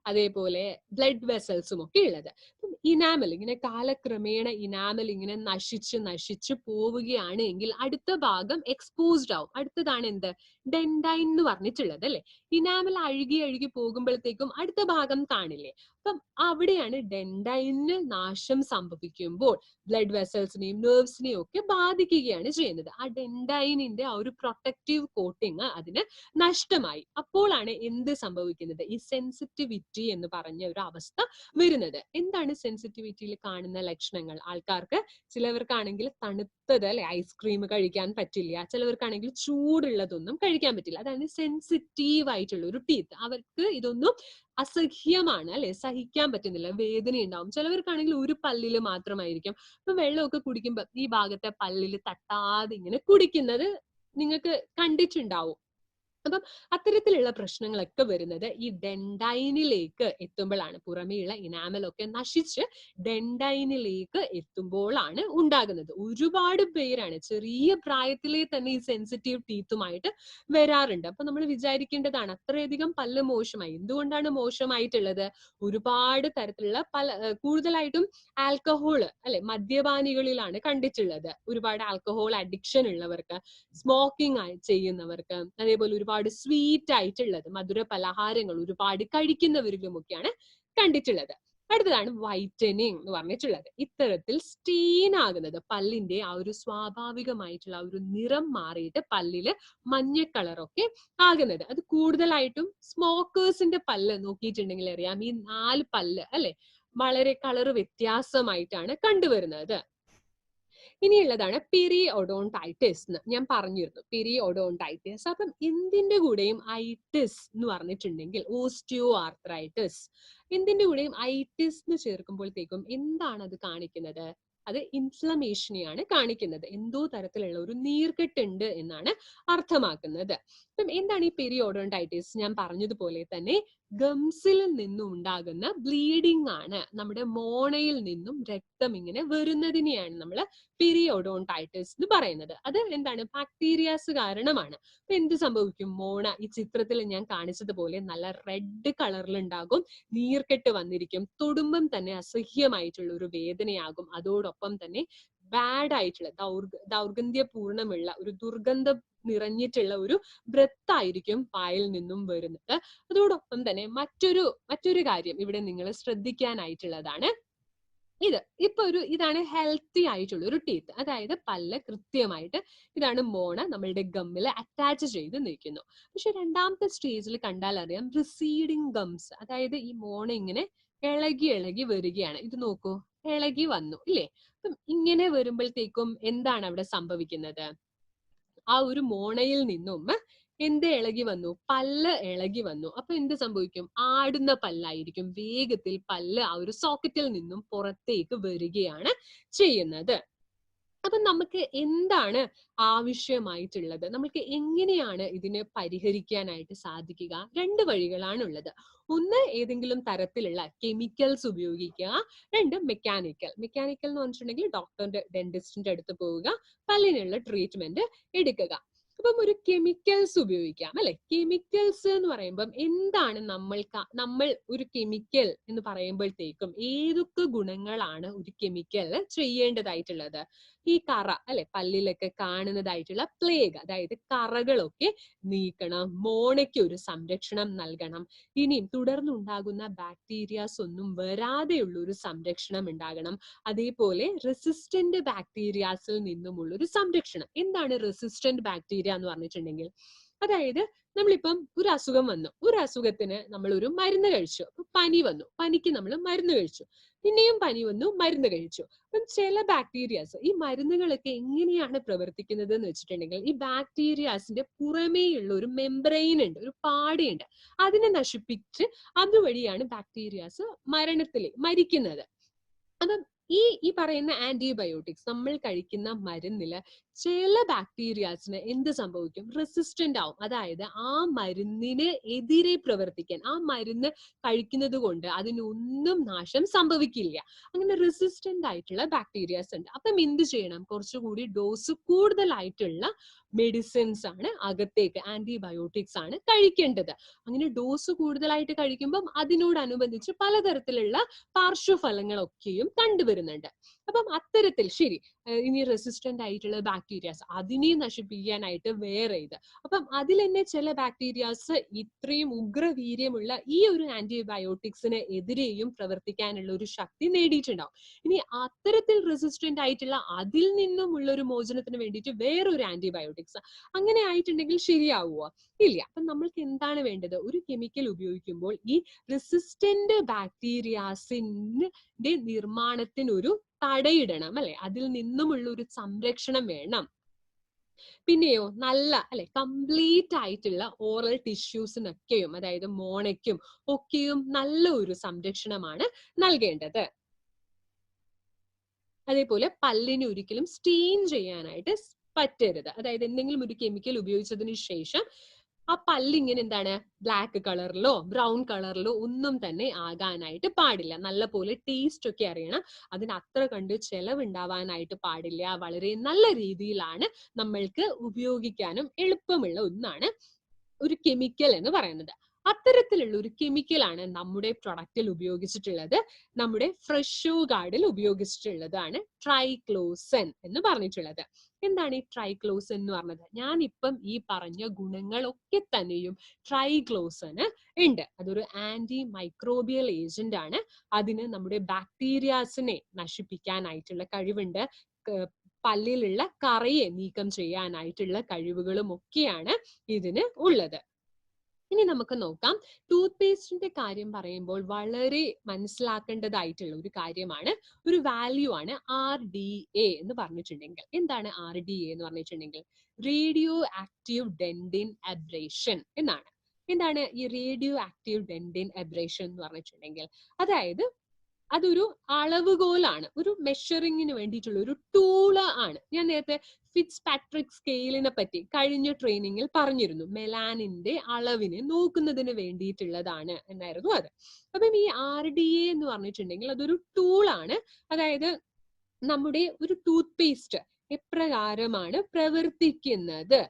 അതേപോലെ ബ്ലഡ് വെസൽസും ഒക്കെ ഉള്ളത്. അപ്പം ഇനാമൽ ഇങ്ങനെ കാലക്രമേണ ഇനാമൽ ഇങ്ങനെ നശിച്ച് പോവുകയാണ് എങ്കിൽ അടുത്ത ഭാഗം എക്സ്പോസ്ഡ് ആവും. അടുത്തതാണ് എന്ത്? ഡെൻഡൈൻ എന്ന് പറഞ്ഞിട്ടുള്ളത് അല്ലെ. ഇനാമൽ അഴുകി പോകുമ്പോഴത്തേക്കും അടുത്ത ഭാഗം കാണില്ലേ. അപ്പം അവിടെയാണ് ഡെൻഡൈനിന് നാശം സംഭവിക്കുമ്പോൾ ബ്ലഡ് വെസൽസിനെയും നെർവ്സിനെയും ഒക്കെ ബാധിക്കുകയാണ് ചെയ്യുന്നത്. ആ ഡെൻഡൈനിന്റെ ആ ഒരു പ്രൊട്ടക്റ്റീവ് കോട്ടിങ് അതിന് നഷ്ടമായി. അപ്പോഴാണ് എന്ത് സംഭവിക്കുന്നത്? ഈ സെൻസിറ്റിവിറ്റി എന്ന് പറഞ്ഞ ഒരു അവസ്ഥ വരുന്നത്. എന്താണ് സെൻസിറ്റിവിറ്റിയിൽ കാണുന്ന ലക്ഷണങ്ങൾ? ആൾക്കാർക്ക് ചിലവർക്കാണെങ്കിൽ തണുത്തത് അല്ലെ ഐസ്ക്രീം കഴിക്കാൻ പറ്റില്ല, ചിലവർക്കാണെങ്കിൽ ചൂടുള്ളതൊന്നും കഴിക്കാൻ പറ്റില്ല. അതാണ് സെൻസിറ്റീവ് ആയിട്ടുള്ള ഒരു ടീത്ത്. അവർക്ക് ഇതൊന്നും അസഹ്യമാണ് അല്ലെ, സഹിക്കാൻ പറ്റുന്നില്ല, വേദന ഉണ്ടാവും. ചിലവർക്കാണെങ്കിൽ ഒരു പല്ലില് മാത്രമായിരിക്കും. ഇപ്പൊ വെള്ളമൊക്കെ കുടിക്കുമ്പോ ഈ ഭാഗത്തെ പല്ലില് തട്ടാതെ ഇങ്ങനെ കുടിക്കുന്നത് നിങ്ങൾക്ക് കണ്ടിട്ടുണ്ടാവും. അപ്പം അത്തരത്തിലുള്ള പ്രശ്നങ്ങളൊക്കെ വരുന്നത് ഈ ഡെൻഡൈനിലേക്ക് എത്തുമ്പോഴാണ്. പുറമേയുള്ള ഇനാമലൊക്കെ നശിച്ച് ഡെൻഡൈനിലേക്ക് എത്തുമ്പോഴാണ് ഉണ്ടാകുന്നത്. ഒരുപാട് പേരാണ് ചെറിയ പ്രായത്തിലെ തന്നെ ഈ സെൻസിറ്റീവ് ടീത്തുമായിട്ട് വരാറുണ്ട്. അപ്പൊ നമ്മൾ വിചാരിക്കേണ്ടതാണ് അത്രയധികം പല്ല് മോശമായി. എന്തുകൊണ്ടാണ് മോശമായിട്ടുള്ളത്? ഒരുപാട് തരത്തിലുള്ള കൂടുതലായിട്ടും ആൽക്കഹോൾ അല്ലെ മദ്യപാനികളിലാണ് കണ്ടിട്ടുള്ളത്. ഒരുപാട് ആൽക്കഹോൾ അഡിക്ഷൻ ഉള്ളവർക്ക്, സ്മോക്കിംഗ് ചെയ്യുന്നവർക്ക്, അതേപോലെ ഒരുപാട് സ്വീറ്റ് ആയിട്ടുള്ളത് മധുര പലഹാരങ്ങൾ ഒരുപാട് കഴിക്കുന്നവരിലുമൊക്കെയാണ് കണ്ടിട്ടുള്ളത്. അടുത്തതാണ് വൈറ്റനിങ് എന്ന് പറഞ്ഞിട്ടുള്ളത്. ഇത്തരത്തിൽ സ്റ്റെയിൻ ആകുന്നത്, പല്ലിന്റെ ആ ഒരു സ്വാഭാവികമായിട്ടുള്ള ആ ഒരു നിറം മാറിയിട്ട് പല്ലില് മഞ്ഞ കളറൊക്കെ ആകുന്നത്. അത് കൂടുതലായിട്ടും സ്മോക്കേഴ്സിന്റെ പല്ല് നോക്കിയിട്ടുണ്ടെങ്കിൽ അറിയാം, ഈ 4 പല്ല് അല്ലെ വളരെ കളർ വ്യത്യാസമായിട്ടാണ് കണ്ടുവരുന്നത്. ഇനിയുള്ളതാണ് പെരിയോഡോണ്ടൈറ്റിസ് എന്ന് ഞാൻ പറഞ്ഞിരുന്നു. പെരിയോഡോണ്ടൈറ്റിസ്. അപ്പം എന്തിന്റെ കൂടെയും ഐറ്റിസ് എന്ന് പറഞ്ഞിട്ടുണ്ടെങ്കിൽ ഓസ്റ്റിയോ ആർത്രൈറ്റിസ്, എന്തിന്റെ കൂടെയും ഐറ്റിസ് എന്ന് ചേർക്കുമ്പോഴത്തേക്കും എന്താണ് അത് കാണിക്കുന്നത്? അത് ഇൻഫ്ലമേഷനെയാണ് കാണിക്കുന്നത്. എന്തോ തരത്തിലുള്ള ഒരു നീർക്കെട്ടുണ്ട് എന്നാണ് അർത്ഥമാക്കുന്നത്. അപ്പം എന്താണ് ഈ പെരിയോഡോണ്ടൈറ്റിസ്? ഞാൻ പറഞ്ഞതുപോലെ തന്നെ ഗംസിൽ നിന്നും ഉണ്ടാകുന്ന ബ്ലീഡിംഗ് ആണ്. നമ്മുടെ മോണയിൽ നിന്നും രക്തം ഇങ്ങനെ വരുന്നതിനെയാണ് നമ്മൾ പെരിയോഡോണ്ടൈറ്റിസ് എന്ന് പറയുന്നത്. അത് എന്താണ്? ബാക്ടീരിയാസ് കാരണമാണ്. അപ്പൊ എന്ത് സംഭവിക്കും? മോണ ഈ ചിത്രത്തിൽ ഞാൻ കാണിച്ചതുപോലെ നല്ല റെഡ് കളറിൽ ഉണ്ടാകും, നീർക്കെട്ട് വന്നിരിക്കും, തൊടുമ്പം തന്നെ അസഹ്യമായിട്ടുള്ള ഒരു വേദനയാകും. അതോടൊപ്പം തന്നെ ബാഡ് ആയിട്ടുള്ള ദൗർഗന്ധ്യപൂർണമുള്ള ഒരു ദുർഗന്ധം നിറഞ്ഞിട്ടുള്ള ഒരു ബ്രത്ത് ആയിരിക്കും വായിൽ നിന്നും വരുന്നത്. അതോടൊപ്പം തന്നെ മറ്റൊരു കാര്യം ഇവിടെ നിങ്ങൾ ശ്രദ്ധിക്കാനായിട്ടുള്ളതാണ് ഇതാണ് ഹെൽത്തി ആയിട്ടുള്ള ഒരു ടീത്ത്. അതായത് പല്ല് കൃത്യമായിട്ട് ഇതാണ് മോണ നമ്മളുടെ ഗമ്മിൽ അറ്റാച്ച് ചെയ്ത് നിൽക്കുന്നു. പക്ഷെ രണ്ടാമത്തെ സ്റ്റേജിൽ കണ്ടാൽ അറിയാം റിസീഡിങ് ഗംസ്, അതായത് ഈ മോണ ഇങ്ങനെ ഇളകി വരികയാണ്. ഇത് നോക്കൂ, ഇളകി വന്നു ഇല്ലേ? അപ്പം ഇങ്ങനെ വരുമ്പോഴത്തേക്കും എന്താണ് അവിടെ സംഭവിക്കുന്നത്? ആ ഒരു മോണയിൽ നിന്നും എന്ത് ഇളകി വന്നു? പല്ല് ഇളകി വന്നു. അപ്പൊ എന്ത് സംഭവിക്കും? ആടുന്ന പല്ലായിരിക്കും. വേഗത്തിൽ പല്ല് ആ ഒരു സോക്കറ്റിൽ നിന്നും പുറത്തേക്ക് വരികയാണ് ചെയ്യുന്നത്. അപ്പൊ നമുക്ക് എന്താണ് ആവശ്യമായിട്ടുള്ളത്? നമുക്ക് എങ്ങനെയാണ് ഇതിനെ പരിഹരിക്കാനായിട്ട് സാധിക്കുക? 2 വഴികളാണ് ഉള്ളത്. ഒന്ന് ഏതെങ്കിലും തരത്തിലുള്ള കെമിക്കൽസ് ഉപയോഗിക്കുക, 2 മെക്കാനിക്കൽ എന്ന് പറഞ്ഞിട്ടുണ്ടെങ്കിൽ ഡോക്ടറിന്റെ ഡെന്റിസ്റ്റിന്റെ അടുത്ത് പോവുക, പല്ലിനുള്ള ട്രീറ്റ്മെന്റ് എടുക്കുക. അപ്പം ഒരു കെമിക്കൽസ് ഉപയോഗിക്കാം അല്ലെ. കെമിക്കൽസ് എന്ന് പറയുമ്പം എന്താണ് നമ്മൾ ഒരു കെമിക്കൽ എന്ന് പറയുമ്പോഴത്തേക്കും ഏതൊക്കെ ഗുണങ്ങളാണ് ഒരു കെമിക്കൽ ചെയ്യേണ്ടതായിട്ടുള്ളത്? ഈ കറ അല്ലെ പല്ലിലൊക്കെ കാണുന്നതായിട്ടുള്ള പ്ലേഗ്, അതായത് കറകളൊക്കെ നീക്കണം, മോണയ്ക്ക് ഒരു സംരക്ഷണം നൽകണം, ഇനിയും തുടർന്നുണ്ടാകുന്ന ബാക്ടീരിയാസ് ഒന്നും വരാതെയുള്ള ഒരു സംരക്ഷണം ഉണ്ടാകണം. അതേപോലെ റെസിസ്റ്റന്റ് ബാക്ടീരിയാസിൽ നിന്നുമുള്ള ഒരു സംരക്ഷണം. എന്താണ് റെസിസ്റ്റന്റ് ബാക്ടീരിയ എന്ന് പറഞ്ഞിട്ടുണ്ടെങ്കിൽ, അതായത് നമ്മളിപ്പം ഒരു അസുഖം വന്നു, ഒരു അസുഖത്തിന് നമ്മൾ ഒരു മരുന്ന് കഴിച്ചു. അപ്പൊ പനി വന്നു, പനിക്ക് നമ്മൾ മരുന്ന് കഴിച്ചു, പിന്നെയും പനി വന്നു, മരുന്ന് കഴിച്ചു. അപ്പം ചില ബാക്ടീരിയാസ്, ഈ മരുന്നുകളൊക്കെ എങ്ങനെയാണ് പ്രവർത്തിക്കുന്നത് എന്ന് വെച്ചിട്ടുണ്ടെങ്കിൽ, ഈ ബാക്ടീരിയാസിന്റെ പുറമേയുള്ള ഒരു മെംബ്രെയിൻ ഉണ്ട്, ഒരു പാടയുണ്ട്, അതിനെ നശിപ്പിച്ച് അതുവഴിയാണ് ബാക്ടീരിയാസ് മരിക്കുന്നത്. അപ്പം ഈ പറയുന്ന ആന്റിബയോട്ടിക്സ്, നമ്മൾ കഴിക്കുന്ന മരുന്നില് ചില ബാക്ടീരിയാസിന് എന്ത് സംഭവിക്കും? റെസിസ്റ്റന്റ് ആവും. അതായത് ആ മരുന്നിന് എതിരെ പ്രവർത്തിക്കാൻ, ആ മരുന്ന് കഴിക്കുന്നത് കൊണ്ട് അതിനൊന്നും നാശം സംഭവിക്കില്ല. അങ്ങനെ റെസിസ്റ്റന്റ് ആയിട്ടുള്ള ബാക്ടീരിയാസ് ഉണ്ട്. അപ്പം എന്ത് ചെയ്യണം? കുറച്ചുകൂടി ഡോസ് കൂടുതലായിട്ടുള്ള മെഡിസിൻസ് ആണ് അകത്തേക്ക്, ആന്റിബയോട്ടിക്സ് ആണ് കഴിക്കേണ്ടത്. അങ്ങനെ ഡോസ് കൂടുതലായിട്ട് കഴിക്കുമ്പം അതിനോടനുബന്ധിച്ച് പലതരത്തിലുള്ള പാർശ്വഫലങ്ങളൊക്കെയും കണ്ടുവരുന്നുണ്ട്. അപ്പം അത്തരത്തിൽ ശരി, ഇനി റെസിസ്റ്റന്റ് ആയിട്ടുള്ള ബാക്ടീരിയാസ് അതിനെ നശിപ്പിക്കാനായിട്ട് വേറെ ഇത്. അപ്പം അതിൽ തന്നെ ചില ബാക്ടീരിയാസ് ഇത്രയും ഉഗ്രവീര്യമുള്ള ഈ ഒരു ആന്റിബയോട്ടിക്സിന് എതിരെയും പ്രവർത്തിക്കാനുള്ള ഒരു ശക്തി നേടിയിട്ടുണ്ടാവും. ഇനി അത്തരത്തിൽ റെസിസ്റ്റന്റ് ആയിട്ടുള്ള അതിൽ നിന്നുമുള്ള ഒരു മോചനത്തിന് വേണ്ടിയിട്ട് വേറൊരു ആന്റിബയോട്ടിക്സ് അങ്ങനെ ആയിട്ടുണ്ടെങ്കിൽ ശരിയാവുമോ? ഇല്ല. അപ്പം നമ്മൾക്ക് എന്താണ് വേണ്ടത്? ഒരു കെമിക്കൽ ഉപയോഗിക്കുമ്പോൾ ഈ റെസിസ്റ്റന്റ് ബാക്ടീരിയാസിന്റെ നിർമ്മാണത്തിനൊരു തടയിടണം, അല്ലെ? അതിൽ നിന്നുമുള്ള ഒരു സംരക്ഷണം വേണം. പിന്നെയോ നല്ല അല്ലെ കംപ്ലീറ്റ് ആയിട്ടുള്ള ഓറൽ ടിഷ്യൂസിനൊക്കെയും, അതായത് മോണയ്ക്കും ഒക്കെയും നല്ല ഒരു സംരക്ഷണമാണ് നൽകേണ്ടത്. അതേപോലെ പല്ലിന് ഒരിക്കലും സ്റ്റെയിൻ ചെയ്യാനായിട്ട് പറ്റരുത്. അതായത് എന്തെങ്കിലും ഒരു കെമിക്കൽ ഉപയോഗിച്ചതിന് ശേഷം ആ പല്ലിങ്ങനെ എന്താണ് ബ്ലാക്ക് കളറിലോ ബ്രൗൺ കളറിലോ ഒന്നും തന്നെ ആകാനായിട്ട് പാടില്ല. നല്ല പോലെ ടേസ്റ്റ് ഒക്കെ അറിയണം. അതിന് അത്ര കണ്ട് ചെലവുണ്ടാവാനായിട്ട് പാടില്ല. വളരെ നല്ല രീതിയിലാണ് നമ്മൾക്ക് ഉപയോഗിക്കാനും എളുപ്പമുള്ള ഒന്നാണ് ഒരു കെമിക്കൽ എന്ന് പറയുന്നത്. അത്തരത്തിലുള്ള ഒരു കെമിക്കലാണ് നമ്മുടെ പ്രൊഡക്റ്റിൽ ഉപയോഗിച്ചിട്ടുള്ളത്. നമ്മുടെ ഫ്രഷോ ഗാർഡിൽ ഉപയോഗിച്ചിട്ടുള്ളതാണ് ട്രൈക്ലോസൻ എന്ന് പറഞ്ഞിട്ടുള്ളത്. എന്താണ് ഈ ട്രൈക്ലോസൻ എന്ന് പറഞ്ഞത്? ഞാനിപ്പം ഈ പറഞ്ഞ ഗുണങ്ങളൊക്കെ തന്നെയും ട്രൈക്ലോസന് ഉണ്ട്. അതൊരു ആന്റി മൈക്രോബിയൽ ഏജന്റ് ആണ്. അതിന് നമ്മുടെ ബാക്ടീരിയാസിനെ നശിപ്പിക്കാനായിട്ടുള്ള കഴിവുണ്ട്. പല്ലിലുള്ള കറയെ നീക്കം ചെയ്യാനായിട്ടുള്ള കഴിവുകളും ഒക്കെയാണ് ഇതിന് ഉള്ളത്. ഇനി നമുക്ക് നോക്കാം, ടൂത്ത് പേസ്റ്റിന്റെ കാര്യം പറയുമ്പോൾ വളരെ മനസ്സിലാക്കേണ്ടതായിട്ടുള്ള ഒരു കാര്യമാണ്, ഒരു വാല്യൂ ആണ് RDA എന്ന് പറഞ്ഞിട്ടുണ്ടെങ്കിൽ. എന്താണ് RDA എന്ന് പറഞ്ഞിട്ടുണ്ടെങ്കിൽ? റേഡിയോ ആക്റ്റീവ് ഡെന്റിൻ അബ്രേഷൻ എന്നാണ്. എന്താണ് ഈ റേഡിയോ ആക്റ്റീവ് ഡെന്റിൻ അബ്രേഷൻ എന്ന് പറഞ്ഞിട്ടുണ്ടെങ്കിൽ? അതായത് അതൊരു അളവുകോലാണ്, ഒരു മെഷറിങ്ങിന് വേണ്ടിയിട്ടുള്ള ഒരു ടൂള് ആണ്. ഞാൻ നേരത്തെ ഫിറ്റ്സ്പാട്രിക് സ്കെയിലിനെ പറ്റി കഴിഞ്ഞ ട്രെയിനിങ്ങിൽ പറഞ്ഞിരുന്നു. മെലാനിന്റെ അളവിനെ നോക്കുന്നതിന് വേണ്ടിയിട്ടുള്ളതാണ് എന്നായിരുന്നു അത്. അപ്പം ഈ RDA എന്ന് പറഞ്ഞിട്ടുണ്ടെങ്കിൽ അതൊരു ടൂളാണ്. അതായത് നമ്മുടെ ഒരു ടൂത്ത് പേസ്റ്റ് എപ്രകാരമാണ് പ്രവർത്തിക്കുന്നത്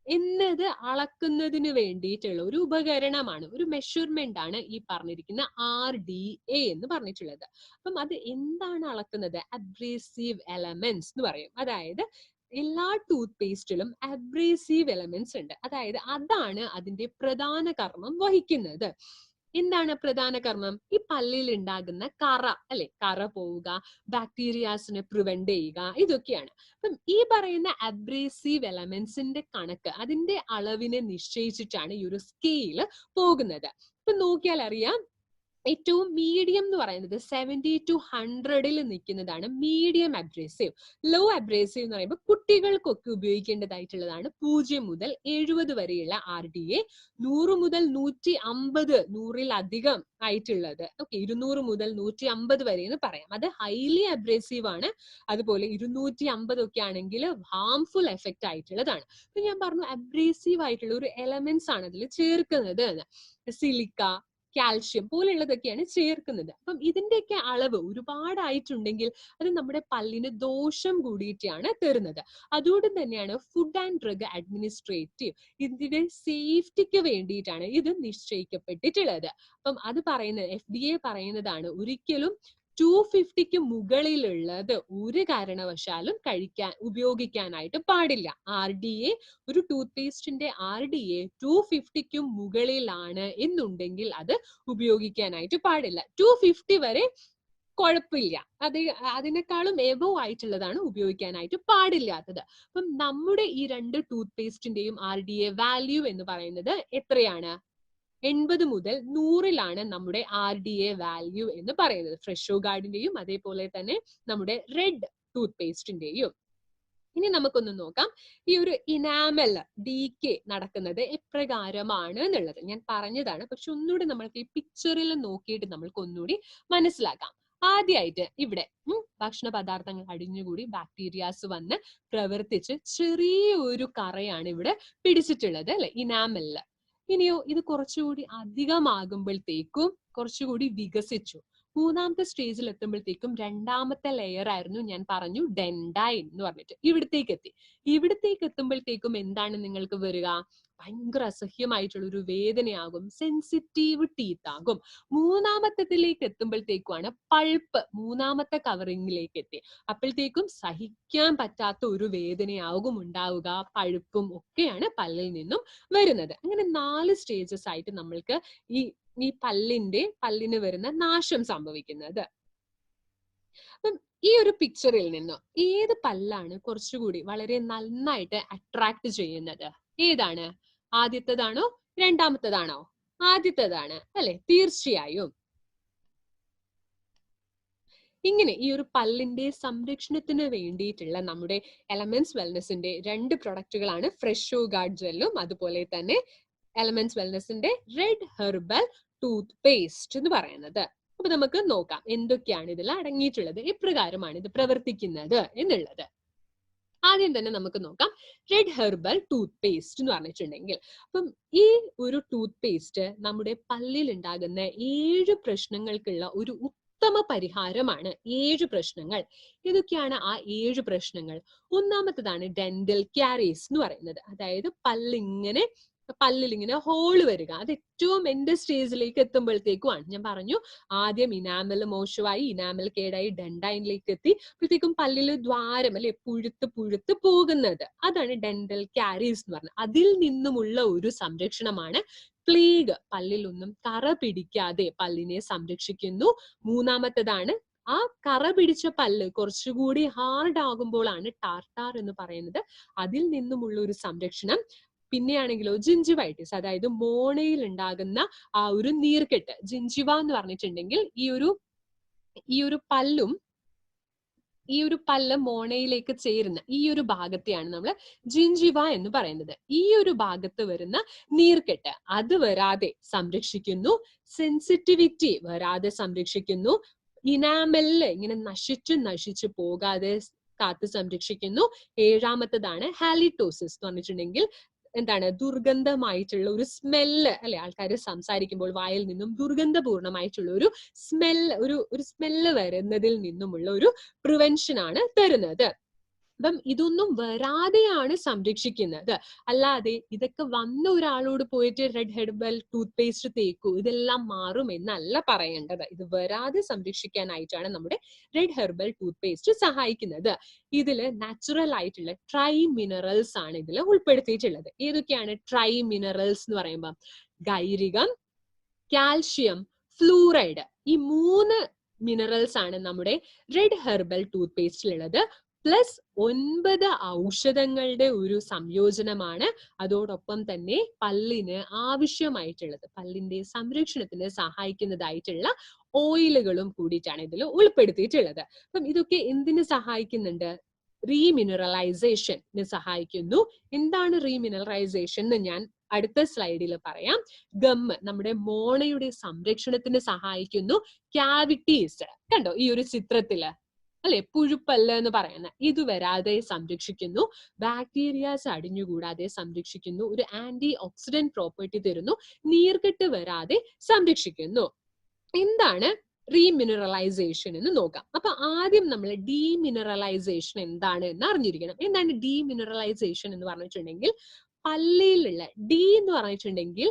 എന്നത് അളക്കുന്നതിന് വേണ്ടിയിട്ടുള്ള ഒരു ഉപകരണമാണ്, ഒരു മെഷർമെന്റ് ആണ് ഈ പറഞ്ഞിരിക്കുന്ന RDA എന്ന് പറഞ്ഞിട്ടുള്ളത്. അപ്പം അത് എന്താണ് അളക്കുന്നത്? അബ്രേസീവ് എലമെന്റ്സ് എന്ന് പറയും. അതായത് എല്ലാ ടൂത്ത് പേസ്റ്റിലും അബ്രേസീവ് എലമെന്റ്സ് ഉണ്ട്. അതായത് അതാണ് അതിന്റെ പ്രധാന കർമ്മം വഹിക്കുന്നത്. എന്താണ് പ്രധാന കർമ്മം? ഈ പല്ലിൽ ഉണ്ടാകുന്ന കറ അല്ലെ, കറ പോവുക, ബാക്ടീരിയാസിനെ പ്രിവെന്റ് ചെയ്യുക, ഇതൊക്കെയാണ്. അപ്പം ഈ പറയുന്ന അബ്രേസീവ് എലമെന്റ്സിന്റെ കണക്ക്, അതിന്റെ അളവിനെ നിശ്ചയിച്ചിട്ടാണ് ഈ ഒരു സ്കെയില് പോകുന്നത്. ഇപ്പൊ നോക്കിയാൽ അറിയാം, ഏറ്റവും മീഡിയം എന്ന് പറയുന്നത് 70 to 100 നിൽക്കുന്നതാണ് മീഡിയം അബ്രേസീവ്. ലോ അബ്രേസീവ് എന്ന് പറയുമ്പോൾ കുട്ടികൾക്കൊക്കെ ഉപയോഗിക്കേണ്ടതായിട്ടുള്ളതാണ് 0 മുതൽ 70 വരെയുള്ള RDA. 100 മുതൽ 150, 100-ലധികം ആയിട്ടുള്ളത്, ഓക്കെ, 200 മുതൽ 150 വരെ എന്ന് പറയാം. അത് ഹൈലി അബ്രേസീവ് ആണ്. അതുപോലെ 250 ഒക്കെ ആണെങ്കിൽ ഹാംഫുൾ എഫക്റ്റ് ആയിട്ടുള്ളതാണ്. അപ്പൊ ഞാൻ പറഞ്ഞു അബ്രേസീവ് ആയിട്ടുള്ള ഒരു എലമെന്റ്സ് ആണ് അതിൽ ചേർക്കുന്നത്. സിലിക്ക, കാൽഷ്യം പോലെയുള്ളതൊക്കെയാണ് ചേർക്കുന്നത്. അപ്പം ഇതിന്റെയൊക്കെ അളവ് ഒരുപാടായിട്ടുണ്ടെങ്കിൽ അത് നമ്മുടെ പല്ലിന് ദോഷം കൂടിയിട്ടാണ് തരുന്നത്. അതുകൊണ്ട് തന്നെയാണ് ഫുഡ് ആൻഡ് ഡ്രഗ് അഡ്മിനിസ്ട്രേറ്റീവ് ഇതിന്റെ സേഫ്റ്റിക്ക് വേണ്ടിയിട്ടാണ് ഇത് നിശ്ചയിക്കപ്പെട്ടിട്ടുള്ളത്. അപ്പം അത് പറയുന്നത് FDA പറയുന്നതാണ്, ഒരിക്കലും 250 മുകളിലുള്ളത് ഒരു കാരണവശാലും ഉപയോഗിക്കാനായിട്ട് പാടില്ല. RDA, ഒരു ടൂത്ത് പേസ്റ്റിന്റെ RDA 250 മുകളിലാണ് എന്നുണ്ടെങ്കിൽ അത് ഉപയോഗിക്കാനായിട്ട് പാടില്ല. 250 വരെ കുഴപ്പമില്ല, അതിനേക്കാളും എബോവ് ആയിട്ടുള്ളതാണ് ഉപയോഗിക്കാനായിട്ട് പാടില്ലാത്തത്. അപ്പം നമ്മുടെ ഈ രണ്ട് ടൂത്ത് പേസ്റ്റിന്റെയും RDA വാല്യൂ എന്ന് പറയുന്നത് എത്രയാണ്? 80 മുതൽ 100-ലാണ് നമ്മുടെ RDA വാല്യൂ എന്ന് പറയുന്നത്. ഫ്രഷോ ഗാർഡിന്റെയും അതേപോലെ തന്നെ നമ്മുടെ റെഡ് ടൂത്ത് പേസ്റ്റിന്റെയും. ഇനി നമുക്കൊന്ന് നോക്കാം ഈ ഒരു ഇനാമൽ ഡീകേ നടക്കുന്നത് എപ്രകാരമാണ് എന്നുള്ളത്. ഞാൻ പറഞ്ഞതാണ്, പക്ഷെ ഒന്നുകൂടി നമ്മൾക്ക് ഈ പിക്ചറിൽ നോക്കിയിട്ട് നമ്മൾക്ക് ഒന്നുകൂടി മനസ്സിലാക്കാം. ആദ്യമായിട്ട് ഇവിടെ ഭക്ഷണ പദാർത്ഥങ്ങൾ അടിഞ്ഞുകൂടി ബാക്ടീരിയാസ് വന്ന് പ്രവർത്തിച്ച് ചെറിയൊരു കറയാണ് ഇവിടെ പിടിച്ചിട്ടുള്ളത് അല്ലെ, ഇനാമലില്. ഇനിയോ ഇത് കുറച്ചുകൂടി അധികമാകുമ്പോഴത്തേക്കും കുറച്ചുകൂടി വികസിച്ചു. മൂന്നാമത്തെ സ്റ്റേജിൽ എത്തുമ്പോഴത്തേക്കും രണ്ടാമത്തെ ലെയർ ആയിരുന്നു ഞാൻ പറഞ്ഞു ഡെൻഡൈൻ എന്ന് പറഞ്ഞിട്ട് ഇവിടത്തേക്ക് എത്തുമ്പോഴത്തേക്കും എന്താണ് നിങ്ങൾക്ക് വരിക? ഭയങ്കര അസഹ്യമായിട്ടുള്ള ഒരു വേദനയാകും, സെൻസിറ്റീവ് ടീത്ത് ആകും. മൂന്നാമത്തേതിലേക്ക് എത്തുമ്പോഴത്തേക്കുമാണ് പൾപ്പ് മൂന്നാമത്തെ കവറിങ്ങിലേക്ക് എത്തി. അപ്പോഴത്തേക്കും സഹിക്കാൻ പറ്റാത്ത ഒരു വേദനയാകും ഉണ്ടാവുക, പഴുപ്പും ഒക്കെയാണ് പല്ലിൽ നിന്നും വരുന്നത്. അങ്ങനെ 4 സ്റ്റേജസ് ആയിട്ട് നമ്മൾക്ക് ഈ പല്ലിന് വരുന്ന നാശം സംഭവിക്കുന്നത്. അപ്പം ഈ ഒരു പിക്ചറിൽ നിന്ന് ഏത് പല്ലാണ് കുറച്ചുകൂടി വളരെ നന്നായിട്ട് അട്രാക്ട് ചെയ്യുന്നത്? ഏതാണ്? ആദ്യത്തേതാണോ രണ്ടാമത്തേതാണോ? ആദ്യത്തേതാണ് അല്ലെ, തീർച്ചയായും. ഇങ്ങനെ ഈ ഒരു പല്ലിന്റെ സംരക്ഷണത്തിന് വേണ്ടിയിട്ടുള്ള നമ്മുടെ എലമെന്റ്സ് വെൽനെസിന്റെ 2 പ്രൊഡക്റ്റുകളാണ് ഫ്രഷോ ഗാർഡ് ജെല്ലും അതുപോലെ തന്നെ എലമെന്റ്സ് വെൽനെസിന്റെ റെഡ് ഹെർബൽ ടൂത്ത് പേസ്റ്റ് എന്ന് പറയുന്നത്. അപ്പൊ നമുക്ക് നോക്കാം എന്തൊക്കെയാണ് ഇതിൽ അടങ്ങിയിട്ടുള്ളത്, എപ്രകാരമാണ് ഇത് പ്രവർത്തിക്കുന്നത് എന്നുള്ളത്. ആദ്യം തന്നെ നമുക്ക് നോക്കാം റെഡ് ഹെർബൽ ടൂത്ത് പേസ്റ്റ് എന്ന് പറഞ്ഞിട്ടുണ്ടെങ്കിൽ, അപ്പം ഈ ഒരു ടൂത്ത് പേസ്റ്റ് നമ്മുടെ പല്ലിൽ ഉണ്ടാകുന്ന 7 പ്രശ്നങ്ങൾക്കുള്ള ഒരു ഉത്തമ പരിഹാരമാണ്. 7 പ്രശ്നങ്ങൾ. ഇതൊക്കെയാണ് ആ 7 പ്രശ്നങ്ങൾ. ഒന്നാമത്തേതാണ് ഡെന്റൽ ക്യാരീസ് എന്ന് പറയുന്നത്, അതായത് പല്ലിൽ ഇങ്ങനെ ഹോള് വരിക. അത് ഏറ്റവും എൻഡ് സ്റ്റേജിലേക്ക് എത്തുമ്പോഴത്തേക്കുമാണ്. ഞാൻ പറഞ്ഞു ആദ്യം ഇനാമൽ മോശമായി, ഇനാമൽ കേടായി ഡെൻഡൈനിലേക്ക് എത്തി, അപ്പോഴത്തേക്കും പല്ലില് ദ്വാരം അല്ലെ പുഴുത്ത് പോകുന്നത്. അതാണ് ഡെന്റൽ ക്യാരീസ് എന്ന് പറഞ്ഞത്. അതിൽ നിന്നുമുള്ള ഒരു സംരക്ഷണമാണ് പ്ലീഗ്. പല്ലിലൊന്നും കറ പിടിക്കാതെ പല്ലിനെ സംരക്ഷിക്കുന്നു. മൂന്നാമത്തേതാണ് ആ കറ പിടിച്ച പല്ല് കുറച്ചുകൂടി ഹാർഡ് ആകുമ്പോഴാണ് ടാർട്ടാർ എന്ന് പറയുന്നത്. അതിൽ നിന്നുമുള്ള ഒരു സംരക്ഷണം. പിന്നെയാണെങ്കിലോ ജിഞ്ചിവൈറ്റിസ്, അതായത് മോണയിൽ ഉണ്ടാകുന്ന ആ ഒരു നീർക്കെട്ട്. ജിഞ്ചിവ എന്ന് പറഞ്ഞിട്ടുണ്ടെങ്കിൽ ഈ ഒരു പല്ല് മോണയിലേക്ക് ചേരുന്ന ഈ ഒരു ഭാഗത്തെയാണ് നമ്മൾ ജിഞ്ചിവ എന്ന് പറയുന്നത്. ഈ ഒരു ഭാഗത്ത് വരുന്ന നീർക്കെട്ട് അത് വരാതെ സംരക്ഷിക്കുന്നു. സെൻസിറ്റിവിറ്റി വരാതെ സംരക്ഷിക്കുന്നു. ഇനാമലില് ഇങ്ങനെ നശിച്ചു പോകാതെ കാത്ത് സംരക്ഷിക്കുന്നു. 7ാമത്തേതാണ് ഹാലിറ്റോസിസ് എന്ന് പറഞ്ഞിട്ടുണ്ടെങ്കിൽ എന്താണ്, ദുർഗന്ധമായിട്ടുള്ള ഒരു സ്മെല്ല് അല്ലെ, ആൾക്കാർ സംസാരിക്കുമ്പോൾ വായിൽ നിന്നും ദുർഗന്ധപൂർണമായിട്ടുള്ള ഒരു സ്മെല്ല് വരുന്നതിൽ നിന്നുമുള്ള ഒരു പ്രിവെൻഷൻ ആണ് തരുന്നത്. അപ്പം ഇതൊന്നും വരാതെയാണ് സംരക്ഷിക്കുന്നത്. അല്ലാതെ ഇതൊക്കെ വന്ന ഒരാളോട് പോയിട്ട് റെഡ് ഹെർബൽ ടൂത്ത് പേസ്റ്റ് തേക്കൂ ഇതെല്ലാം മാറും എന്നല്ല പറയേണ്ടത്. ഇത് വരാതെ സംരക്ഷിക്കാനായിട്ടാണ് നമ്മുടെ റെഡ് ഹെർബൽ ടൂത്ത് പേസ്റ്റ് സഹായിക്കുന്നത്. ഇതില് നാച്ചുറൽ ആയിട്ടുള്ള ട്രൈ മിനറൽസ് ആണ് ഇതിൽ ഉൾപ്പെടുത്തിയിട്ടുള്ളത്. ഏതൊക്കെയാണ് ട്രൈ മിനറൽസ് എന്ന് പറയുമ്പോൾ? ഗൈരികം, കാൽഷ്യം, ഫ്ലൂറൈഡ്. ഈ 3 മിനറൽസ് ആണ് നമ്മുടെ റെഡ് ഹെർബൽ ടൂത്ത് പേസ്റ്റിലുള്ളത്. പ്ലസ് 9 ഔഷധങ്ങളുടെ ഒരു സംയോജനമാണ്. അതോടൊപ്പം തന്നെ പല്ലിന് ആവശ്യമായിട്ടുള്ളത്, പല്ലിന്റെ സംരക്ഷണത്തിന് സഹായിക്കുന്നതായിട്ടുള്ള ഓയിലുകളും കൂടിയിട്ടാണ് ഇതിൽ ഉൾപ്പെടുത്തിയിട്ടുള്ളത്. അപ്പം ഇതൊക്കെ എന്തിനു സഹായിക്കുന്നുണ്ട്? റീമിനറലൈസേഷന് സഹായിക്കുന്നു. എന്താണ് റീമിനറലൈസേഷൻ എന്ന് ഞാൻ അടുത്ത സ്ലൈഡിൽ പറയാം. ഗമ്മ് നമ്മുടെ മോണയുടെ സംരക്ഷണത്തിന് സഹായിക്കുന്നു. ക്യാവിറ്റീസ് കണ്ടോ ഈ ഒരു ചിത്രത്തില് അല്ലെ, പുഴുപ്പല്ല് എന്ന് പറയുന്ന ഇത് വരാതെ സംരക്ഷിക്കുന്നു. ബാക്ടീരിയാസ് അടിഞ്ഞുകൂടാതെ സംരക്ഷിക്കുന്നു. ഒരു ആന്റി ഓക്സിഡന്റ് പ്രോപ്പർട്ടി തരുന്നു. നീർക്കെട്ട് വരാതെ സംരക്ഷിക്കുന്നു. എന്താണ് റീമിനറലൈസേഷൻ എന്ന് നോക്കാം. അപ്പൊ ആദ്യം നമ്മൾ ഡീമിനറലൈസേഷൻ എന്താണ് എന്ന് അറിഞ്ഞിരിക്കണം. എന്താണ് ഡീമിനറലൈസേഷൻ എന്ന് പറഞ്ഞിട്ടുണ്ടെങ്കിൽ, പല്ലിലുള്ള ഡി എന്ന് പറഞ്ഞിട്ടുണ്ടെങ്കിൽ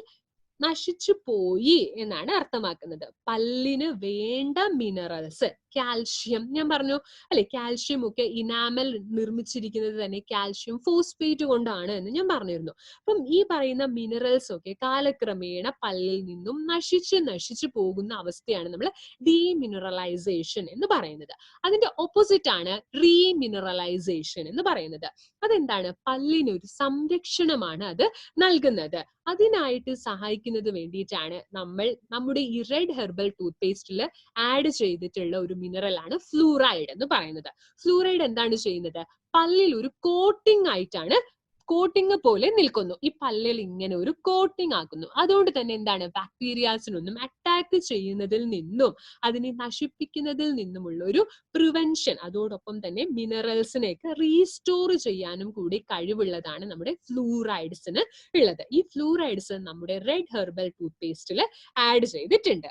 നശിച്ചു പോയി എന്നാണ് അർത്ഥമാക്കുന്നത്. പല്ലിന് വേണ്ട മിനറൽസ്, കാൽഷ്യം ഞാൻ പറഞ്ഞു അല്ലെ, കാൽഷ്യം ഒക്കെ ഇനാമൽ നിർമ്മിച്ചിരിക്കുന്നത് തന്നെ കാൽഷ്യം ഫോസ്ഫേറ്റ് കൊണ്ടാണ് എന്ന് ഞാൻ പറഞ്ഞിരുന്നു. അപ്പം ഈ പറയുന്ന മിനറൽസ് ഒക്കെ കാലക്രമേണ പല്ലിൽ നിന്നും നശിച്ചു പോകുന്ന അവസ്ഥയാണ് നമ്മൾ ഡീമിനറലൈസേഷൻ എന്ന് പറയുന്നത്. അതിന്റെ ഓപ്പോസിറ്റ് ആണ് റീമിനറലൈസേഷൻ എന്ന് പറയുന്നത്. അതെന്താണ്? പല്ലിനൊരു സംരക്ഷണമാണ് അത് നൽകുന്നത്. അതിനായിട്ട് സഹായിക്കുന്നത് വേണ്ടിയിട്ടാണ് നമ്മൾ നമ്മുടെ ഈ റെഡ് ഹെർബൽ ടൂത്ത് പേസ്റ്റിൽ ആഡ് ചെയ്തിട്ടുള്ള ഒരു മിനറൽ ആണ് ഫ്ലൂറൈഡ് എന്ന് പറയുന്നത്. ഫ്ലൂറൈഡ് എന്താണ് ചെയ്യുന്നത്? പല്ലിൽ ഒരു കോട്ടിംഗ് ആയിട്ടാണ്, കോട്ടിംഗ് പോലെ നിൽക്കുന്നു. ഈ പല്ലിൽ ഇങ്ങനെ ഒരു കോട്ടിംഗ് ആക്കുന്നു. അതുകൊണ്ട് തന്നെ എന്താണ്, ബാക്ടീരിയാസിനൊന്നും അറ്റാക്ക് അറ്റാക്ക് ചെയ്യുന്നതിൽ നിന്നും അതിനെ നശിപ്പിക്കുന്നതിൽ നിന്നുമുള്ള ഒരു പ്രിവെൻഷൻ, അതോടൊപ്പം തന്നെ മിനറൽസിനെയൊക്കെ റീസ്റ്റോർ ചെയ്യാനും കൂടി കഴിവുള്ളതാണ് നമ്മുടെ ഫ്ലൂറൈഡ്സിന് ഉള്ളത്. ഈ ഫ്ലൂറൈഡ്സ് നമ്മുടെ റെഡ് ഹെർബൽ ടൂത്ത് പേസ്റ്റിൽ ആഡ് ചെയ്തിട്ടുണ്ട്.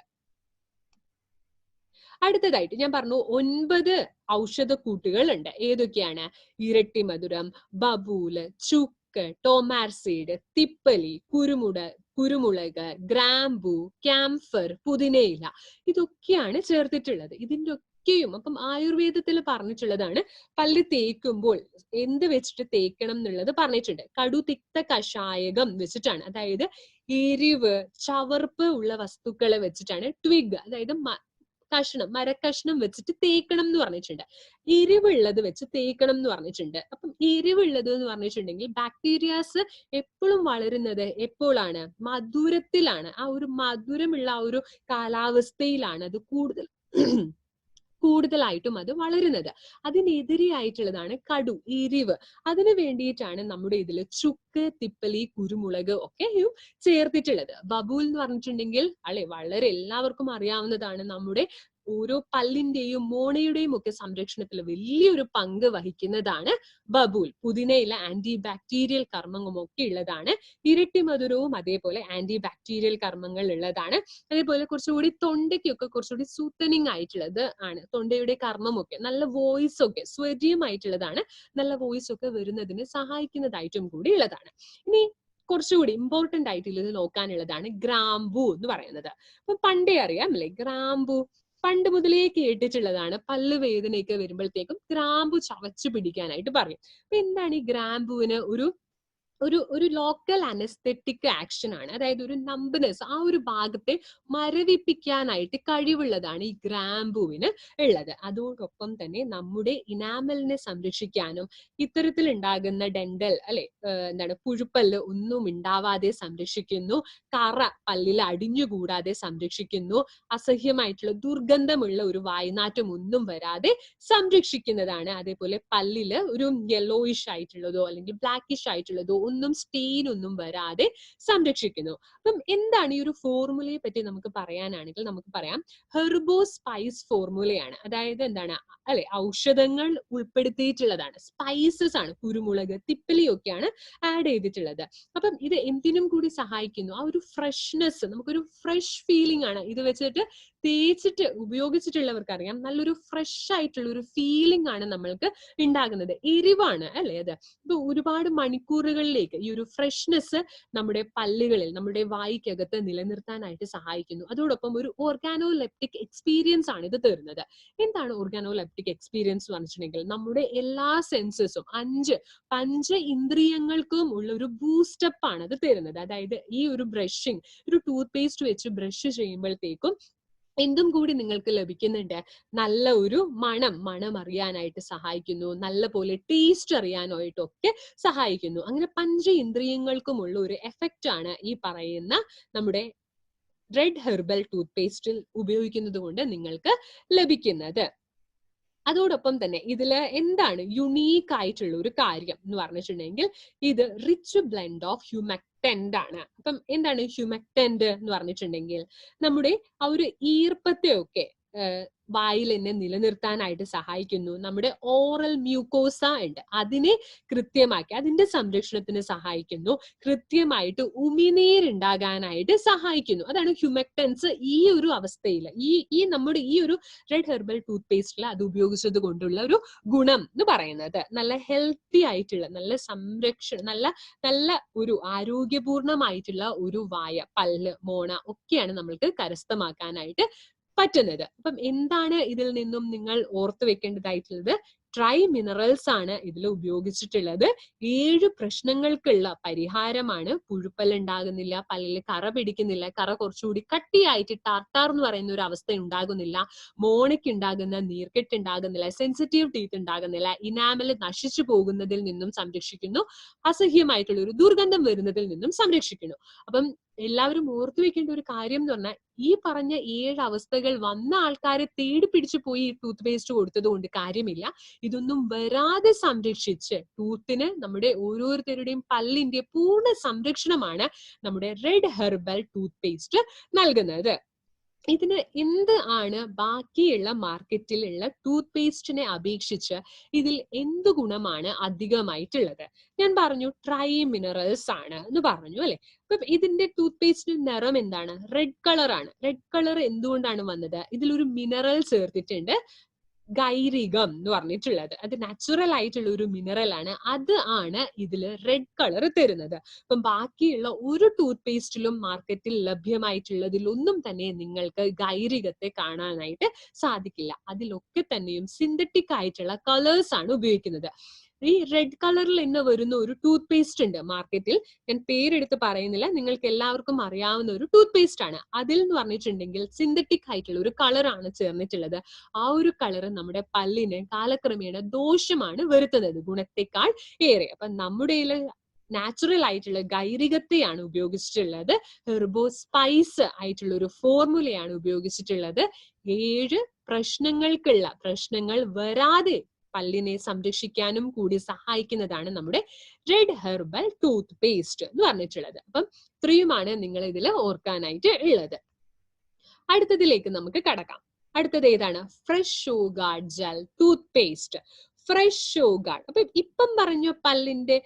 അടുത്തതായിട്ട് ഞാൻ പറഞ്ഞു 9 ഔഷധക്കൂട്ടുകൾ ഉണ്ട്. ഏതൊക്കെയാണ്? ഇരട്ടിമധുരം, ബബൂല്, ചുക്ക്, ടോമാർസീഡ്, തിപ്പലി, കുരുമുളക്, ഗ്രാമ്പു, ക്യാംഫർ, പുതിനയില, ഇതൊക്കെയാണ് ചേർത്തിട്ടുള്ളത്. ഇതിന്റെ ഒക്കെയും അപ്പം ആയുർവേദത്തിൽ പറഞ്ഞിട്ടുള്ളതാണ്. പല്ല് തേക്കുമ്പോൾ എന്ത് വെച്ചിട്ട് തേക്കണം എന്നുള്ളത് പറഞ്ഞിട്ടുണ്ട്. കടുതിക്ത കഷായകം വെച്ചിട്ടാണ്, അതായത് എരിവ്, ചവർപ്പ് ഉള്ള വസ്തുക്കളെ വെച്ചിട്ടാണ്, ട്വിഗ് അതായത് മരക്കഷ്ണം വെച്ചിട്ട് തേക്കണം എന്ന് പറഞ്ഞിട്ടുണ്ട്. എരിവുള്ളത് വെച്ച് തേക്കണം എന്ന് പറഞ്ഞിട്ടുണ്ട്. അപ്പം എരിവുള്ളത് എന്ന് പറഞ്ഞിട്ടുണ്ടെങ്കിൽ ബാക്ടീരിയാസ് എപ്പോഴും വളരുന്നത് എപ്പോഴാണ്? മധുരത്തിലാണ്. ആ ഒരു മധുരമുള്ള ആ ഒരു കാലാവസ്ഥയിലാണ് അത് കൂടുതലായിട്ടും അത് വളരുന്നത്. അതിനെതിരെയായിട്ടുള്ളതാണ് കടു, എരിവ്. അതിന് വേണ്ടിയിട്ടാണ് നമ്മുടെ ഇതിൽ ചുക്ക്, തിപ്പലി, കുരുമുളക് ഒക്കെയും ചേർത്തിട്ടുള്ളത്. ബബൂൽ എന്ന് പറഞ്ഞിട്ടുണ്ടെങ്കിൽ വളരെ എല്ലാവർക്കും അറിയാവുന്നതാണ്. നമ്മുടെ ഓരോ പല്ലിന്റെയും മോണയുടെയും ഒക്കെ സംരക്ഷണത്തിൽ വലിയൊരു പങ്ക് വഹിക്കുന്നതാണ് ബബൂൽ. പുതിനയില ആന്റി ബാക്ടീരിയൽ കർമ്മങ്ങളും ഒക്കെ ഉള്ളതാണ്. ഇരട്ടി മധുരവും അതേപോലെ ആന്റി ബാക്ടീരിയൽ കർമ്മങ്ങൾ ഉള്ളതാണ്. അതേപോലെ കുറച്ചുകൂടി തൊണ്ടയ്ക്കൊക്കെ കുറച്ചുകൂടി സൂത്തനിങ് ആയിട്ടുള്ളത് ആണ്. തൊണ്ടയുടെ കർമ്മമൊക്കെ നല്ല വോയിസ് ഒക്കെ സ്വരീയമായിട്ടുള്ളതാണ്. നല്ല വോയിസ് ഒക്കെ വരുന്നതിന് സഹായിക്കുന്നതായിട്ടും കൂടി ഉള്ളതാണ്. ഇനി കുറച്ചുകൂടി ഇമ്പോർട്ടന്റ് ആയിട്ട് ഇത് നോക്കാനുള്ളതാണ് ഗ്രാമ്പൂ എന്ന് പറയുന്നത്. അപ്പൊ പണ്ടേ അറിയാം അല്ലെ, ഗ്രാമ്പൂ പണ്ട് മുതലേ കേട്ടിട്ടുള്ളതാണ്. പല്ല് വേദനയൊക്കെ വരുമ്പോഴത്തേക്കും ഗ്രാമ്പു ചവച്ചു പിടിക്കാനായിട്ട് പറയും. അപ്പൊ എന്താണ് ഈ ഗ്രാമ്പുവിന് ഒരു ലോക്കൽ അനസ്തെറ്റിക് ആക്ഷൻ ആണ്. അതായത് ഒരു നമ്പനെസ്, ആ ഒരു ഭാഗത്തെ മരവിപ്പിക്കാനായിട്ട് കഴിവുള്ളതാണ് ഈ ഗ്രാമ്പൂവിന് ഉള്ളത്. അതോടൊപ്പം തന്നെ നമ്മുടെ ഇനാമലിനെ സംരക്ഷിക്കാനും ഇത്തരത്തിൽ ഉണ്ടാകുന്ന ഡെന്റൽ പുഴുപ്പല്ല് ഒന്നും ഉണ്ടാവാതെ സംരക്ഷിക്കുന്നു. കറ പല്ലിൽ അടിഞ്ഞുകൂടാതെ സംരക്ഷിക്കുന്നു. അസഹ്യമായിട്ടുള്ള ദുർഗന്ധമുള്ള ഒരു വായ്നാറ്റം ഒന്നും വരാതെ സംരക്ഷിക്കുന്നതാണ്. അതേപോലെ പല്ലില് ഒരു യെല്ലോയിഷ് ആയിട്ടുള്ളതോ അല്ലെങ്കിൽ ബ്ലാക്കിഷ് ആയിട്ടുള്ളതോ ഒന്നും സ്റ്റെയിൻ ഒന്നും വരാതെ സംരക്ഷിക്കുന്നു. അപ്പം എന്താണ് ഈ ഒരു ഫോർമുലയെ പറ്റി നമുക്ക് പറയാനാണെങ്കിൽ നമുക്ക് പറയാം ഹെർബോ സ്പൈസ് ഫോർമുലയാണ്. അതായത് എന്താണ് ഔഷധങ്ങൾ ഉൾപ്പെടുത്തിയിട്ടുള്ളതാണ്, സ്പൈസസ് ആണ്, കുരുമുളക്, തിപ്പലി ഒക്കെയാണ് ആഡ് ചെയ്തിട്ടുള്ളത്. അപ്പം ഇത് എന്തിനും കൂടി സഹായിക്കുന്നു, ആ ഒരു ഫ്രഷ്നെസ്, നമുക്കൊരു ഫ്രഷ് ഫീലിംഗ് ആണ്. ഇത് വെച്ചിട്ട് തേച്ചിട്ട് ഉപയോഗിച്ചിട്ടുള്ളവർക്ക് അറിയാം, നല്ലൊരു ഫ്രഷ് ആയിട്ടുള്ള ഒരു ഫീലിംഗ് ആണ് നമ്മൾക്ക് ഉണ്ടാകുന്നത്. എരിവാണ് അത്. ഇപ്പൊ ഒരുപാട് മണിക്കൂറുകളിലേക്ക് ഈ ഒരു ഫ്രഷ്നെസ് നമ്മുടെ പല്ലുകളിൽ, നമ്മുടെ വായിക്കകത്ത് നിലനിർത്താനായിട്ട് സഹായിക്കുന്നു. അതോടൊപ്പം ഒരു ഓർഗാനോലെപ്റ്റിക് എക്സ്പീരിയൻസ് ആണ് ഇത് തരുന്നത്. എന്താണ് ഓർഗാനോലെപ്റ്റിക് എക്സ്പീരിയൻസ് എന്ന് പറഞ്ഞിട്ടുണ്ടെങ്കിൽ നമ്മുടെ എല്ലാ സെൻസസും, 5 പഞ്ച ഇന്ദ്രിയങ്ങൾക്കും ഉള്ള ഒരു ബൂസ്റ്റപ്പ് ആണ് അത് തരുന്നത്. അതായത് ഈ ഒരു ബ്രഷിങ്, ഒരു ടൂത്ത് പേസ്റ്റ് വെച്ച് ബ്രഷ് ചെയ്യുമ്പോഴത്തേക്കും എന്തും കൂടി നിങ്ങൾക്ക് ലഭിക്കുന്നുണ്ട്, നല്ല ഒരു മണം അറിയാനായിട്ട് സഹായിക്കുന്നു, നല്ല പോലെ ടേസ്റ്റ് അറിയാനായിട്ടൊക്കെ സഹായിക്കുന്നു. അങ്ങനെ പഞ്ച ഇന്ദ്രിയങ്ങൾക്കുമുള്ള ഒരു എഫക്റ്റ് ആണ് ഈ പറയുന്ന നമ്മുടെ റെഡ് ഹെർബൽ ടൂത്ത് പേസ്റ്റിൽ ഉപയോഗിക്കുന്നത് കൊണ്ട് നിങ്ങൾക്ക് ലഭിക്കുന്നത്. അതോടൊപ്പം തന്നെ ഇതില് എന്താണ് യുണീക്ക് ആയിട്ടുള്ള ഒരു കാര്യം എന്ന് പറഞ്ഞിട്ടുണ്ടെങ്കിൽ ഇത് റിച്ച് ബ്ലെൻഡ് ഓഫ് ഹ്യൂമക്ടന്റ് ആണ്. അപ്പം എന്താണ് ഹ്യൂമക്ടന്റ് എന്ന് പറഞ്ഞിട്ടുണ്ടെങ്കിൽ നമ്മുടെ ആ ഒരു ഈർപ്പത്തെ ഒക്കെ വായിൽ തന്നെ നിലനിർത്താനായിട്ട് സഹായിക്കുന്നു. നമ്മുടെ ഓറൽ മ്യൂക്കോസ ഉണ്ട്, അതിനെ കൃത്യമാക്കി അതിന്റെ സംരക്ഷണത്തിന് സഹായിക്കുന്നു. കൃത്യമായിട്ട് ഉമിനീരുണ്ടാകാനായിട്ട് സഹായിക്കുന്നു. അതാണ് ഹ്യൂമക്ടൻസ് ഈ ഒരു അവസ്ഥയിൽ, ഈ നമ്മുടെ ഈ ഒരു റെഡ് ഹെർബൽ ടൂത്ത് പേസ്റ്റിൽ അത് ഉപയോഗിച്ചത് കൊണ്ടുള്ള ഒരു ഗുണം എന്ന് പറയുന്നത്. നല്ല ഹെൽത്തി ആയിട്ടുള്ള, നല്ല സംരക്ഷണം, നല്ല ഒരു ആരോഗ്യപൂർണമായിട്ടുള്ള ഒരു വായ, പല്ല്, മോണ ഒക്കെയാണ് നമ്മൾക്ക് കരസ്ഥമാക്കാനായിട്ട് പറ്റുന്നത്. അപ്പം എന്താണ് ഇതിൽ നിന്നും നിങ്ങൾ ഓർത്തു വെക്കേണ്ടതായിട്ടുള്ളത്? ട്രൈ മിനറൽസ് ആണ് ഇതിൽ ഉപയോഗിച്ചിട്ടുള്ളത്. 7 പ്രശ്നങ്ങൾക്കുള്ള പരിഹാരമാണ്. പുഴുപ്പല്ല് ഉണ്ടാകുന്നില്ല, പല്ലിൽ കറ പിടിക്കുന്നില്ല, കറ കുറച്ചുകൂടി കട്ടിയായിട്ട് ടാർട്ടാർ എന്ന് പറയുന്ന ഒരു അവസ്ഥ ഉണ്ടാകുന്നില്ല, മോണയ്ക്ക് ഉണ്ടാകുന്ന നീർക്കെട്ട് ഉണ്ടാകുന്നില്ല, സെൻസിറ്റീവ് ടീത്ത് ഉണ്ടാകുന്നില്ല, ഇനാമൽ നശിച്ചു പോകുന്നതിൽ നിന്നും സംരക്ഷിക്കുന്നു, അസഹ്യമായിട്ടുള്ള ഒരു ദുർഗന്ധം വരുന്നതിൽ നിന്നും സംരക്ഷിക്കുന്നു. അപ്പം എല്ലാവരും ഓർത്തു വെക്കേണ്ട ഒരു കാര്യം എന്ന് പറഞ്ഞാൽ ഈ പറഞ്ഞ 7 അവസ്ഥകൾ വന്ന ആൾക്കാരെ തേടി പിടിച്ചു പോയി ടൂത്ത് പേസ്റ്റ് കൊടുത്തത് കൊണ്ട് കാര്യമില്ല. ഇതൊന്നും വരാതെ സംരക്ഷിച്ച് ടൂത്തിന്, നമ്മുടെ ഓരോരുത്തരുടെയും പല്ലിന്റെ പൂർണ്ണ സംരക്ഷണമാണ് നമ്മുടെ റെഡ് ഹെർബൽ ടൂത്ത് പേസ്റ്റ് നൽകുന്നത്. ഇതിന് എന്ത് ആണ് ബാക്കിയുള്ള മാർക്കറ്റിലുള്ള ടൂത്ത് പേസ്റ്റിനെ അപേക്ഷിച്ച് ഇതിൽ എന്ത് ഗുണമാണ് അധികമായിട്ടുള്ളത്? ഞാൻ പറഞ്ഞു ട്രൈ മിനറൽസ് ആണ് എന്ന് പറഞ്ഞു അല്ലെ. അപ്പൊ ഇതിന്റെ ടൂത്ത് പേസ്റ്റിന്റെ നിറം എന്താണ്? റെഡ് കളർ ആണ്. റെഡ് കളർ എന്തുകൊണ്ടാണ് വന്നത്? ഇതിലൊരു മിനറൽ ചേർത്തിട്ടുണ്ട്, ഗൈരികം എന്ന് പറഞ്ഞിട്ടുള്ളത്. അത് നാച്ചുറൽ ആയിട്ടുള്ള ഒരു മിനറൽ ആണ്. അത് ആണ് ഇതിൽ റെഡ് കളർ തരുന്നത്. അപ്പം ബാക്കിയുള്ള ഒരു ടൂത്ത് പേസ്റ്റിലും മാർക്കറ്റിൽ ലഭ്യമായിട്ടുള്ളതിലൊന്നും തന്നെ നിങ്ങൾക്ക് ഗൈരികത്തെ കാണാനായിട്ട് സാധിക്കില്ല. അതിലൊക്കെ തന്നെയും സിന്തറ്റിക് ആയിട്ടുള്ള കളേഴ്സ് ആണ് ഉപയോഗിക്കുന്നത്. ഈ റെഡ് കളറിൽ തന്നെ വരുന്ന ഒരു ടൂത്ത് പേസ്റ്റ് ഉണ്ട് മാർക്കറ്റിൽ. ഞാൻ പേരെടുത്ത് പറയുന്നില്ല, നിങ്ങൾക്ക് എല്ലാവർക്കും അറിയാവുന്ന ഒരു ടൂത്ത് പേസ്റ്റ് ആണ്. അതിൽ എന്ന് പറഞ്ഞിട്ടുണ്ടെങ്കിൽ സിന്തറ്റിക് ആയിട്ടുള്ള ഒരു കളറാണ് ചേർന്നിട്ടുള്ളത്. ആ ഒരു കളർ നമ്മുടെ പല്ലിന് കാലക്രമേണ ദോഷമാണ് വരുത്തുന്നത് ഗുണത്തെക്കാൾ ഏറെ. അപ്പൊ നമ്മുടെ നാച്ചുറൽ ആയിട്ടുള്ള ഗൈരികത്തെയാണ് ഉപയോഗിച്ചിട്ടുള്ളത്. ഹെർബോ സ്പൈസ് ആയിട്ടുള്ള ഒരു ഫോർമുലയാണ് ഉപയോഗിച്ചിട്ടുള്ളത്. 7 പ്രശ്നങ്ങൾ വരാതെ പല്ലിനെ സംരക്ഷിക്കാനും കൂടി സഹായിക്കുന്നതാണ് നമ്മുടെ റെഡ് ഹെർബൽ ടൂത്ത് പേസ്റ്റ് എന്ന് പറഞ്ഞിട്ടുള്ളത്. അപ്പം ഇത്രയുമാണ് നിങ്ങൾ ഇതിൽ ഓർക്കാനായിട്ട് ഉള്ളത്. അടുത്തതിലേക്ക് നമുക്ക് കടക്കാം. അടുത്തത് ഏതാണ്? Fresh show guard gel tooth paste. Fresh show guard. അപ്പൊ ഇപ്പം പറഞ്ഞ പല്ലിന്റെ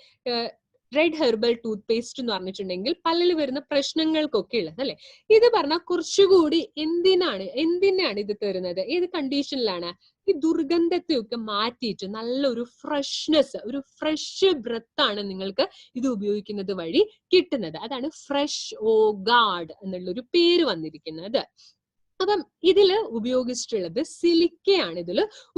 റെഡ് ഹെർബൽ ടൂത്ത് പേസ്റ്റ് എന്ന് പറഞ്ഞിട്ടുണ്ടെങ്കിൽ പല്ലിൽ വരുന്ന പ്രശ്നങ്ങൾക്കൊക്കെ ഉള്ളത് അല്ലെ. ഇത് പറഞ്ഞാൽ കുറച്ചുകൂടി എന്തിനാണ് ഇത് തരുന്നത്? ഏത് കണ്ടീഷനിലാണ്? ഈ ദുർഗന്ധത്തെയൊക്കെ മാറ്റിയിട്ട് നല്ലൊരു ഫ്രഷ്നെസ്, ഒരു ഫ്രഷ് ബ്രത്ത് ആണ് നിങ്ങൾക്ക് ഇത് ഉപയോഗിക്കുന്നത് വഴി കിട്ടുന്നത്. അതാണ് ഫ്രഷ് ഓ ഗാർഡ് എന്നുള്ളൊരു പേര് വന്നിരിക്കുന്നത്. അപ്പം ഇതില് ഉപയോഗിച്ചിട്ടുള്ളത് സിലിക്കയാണ്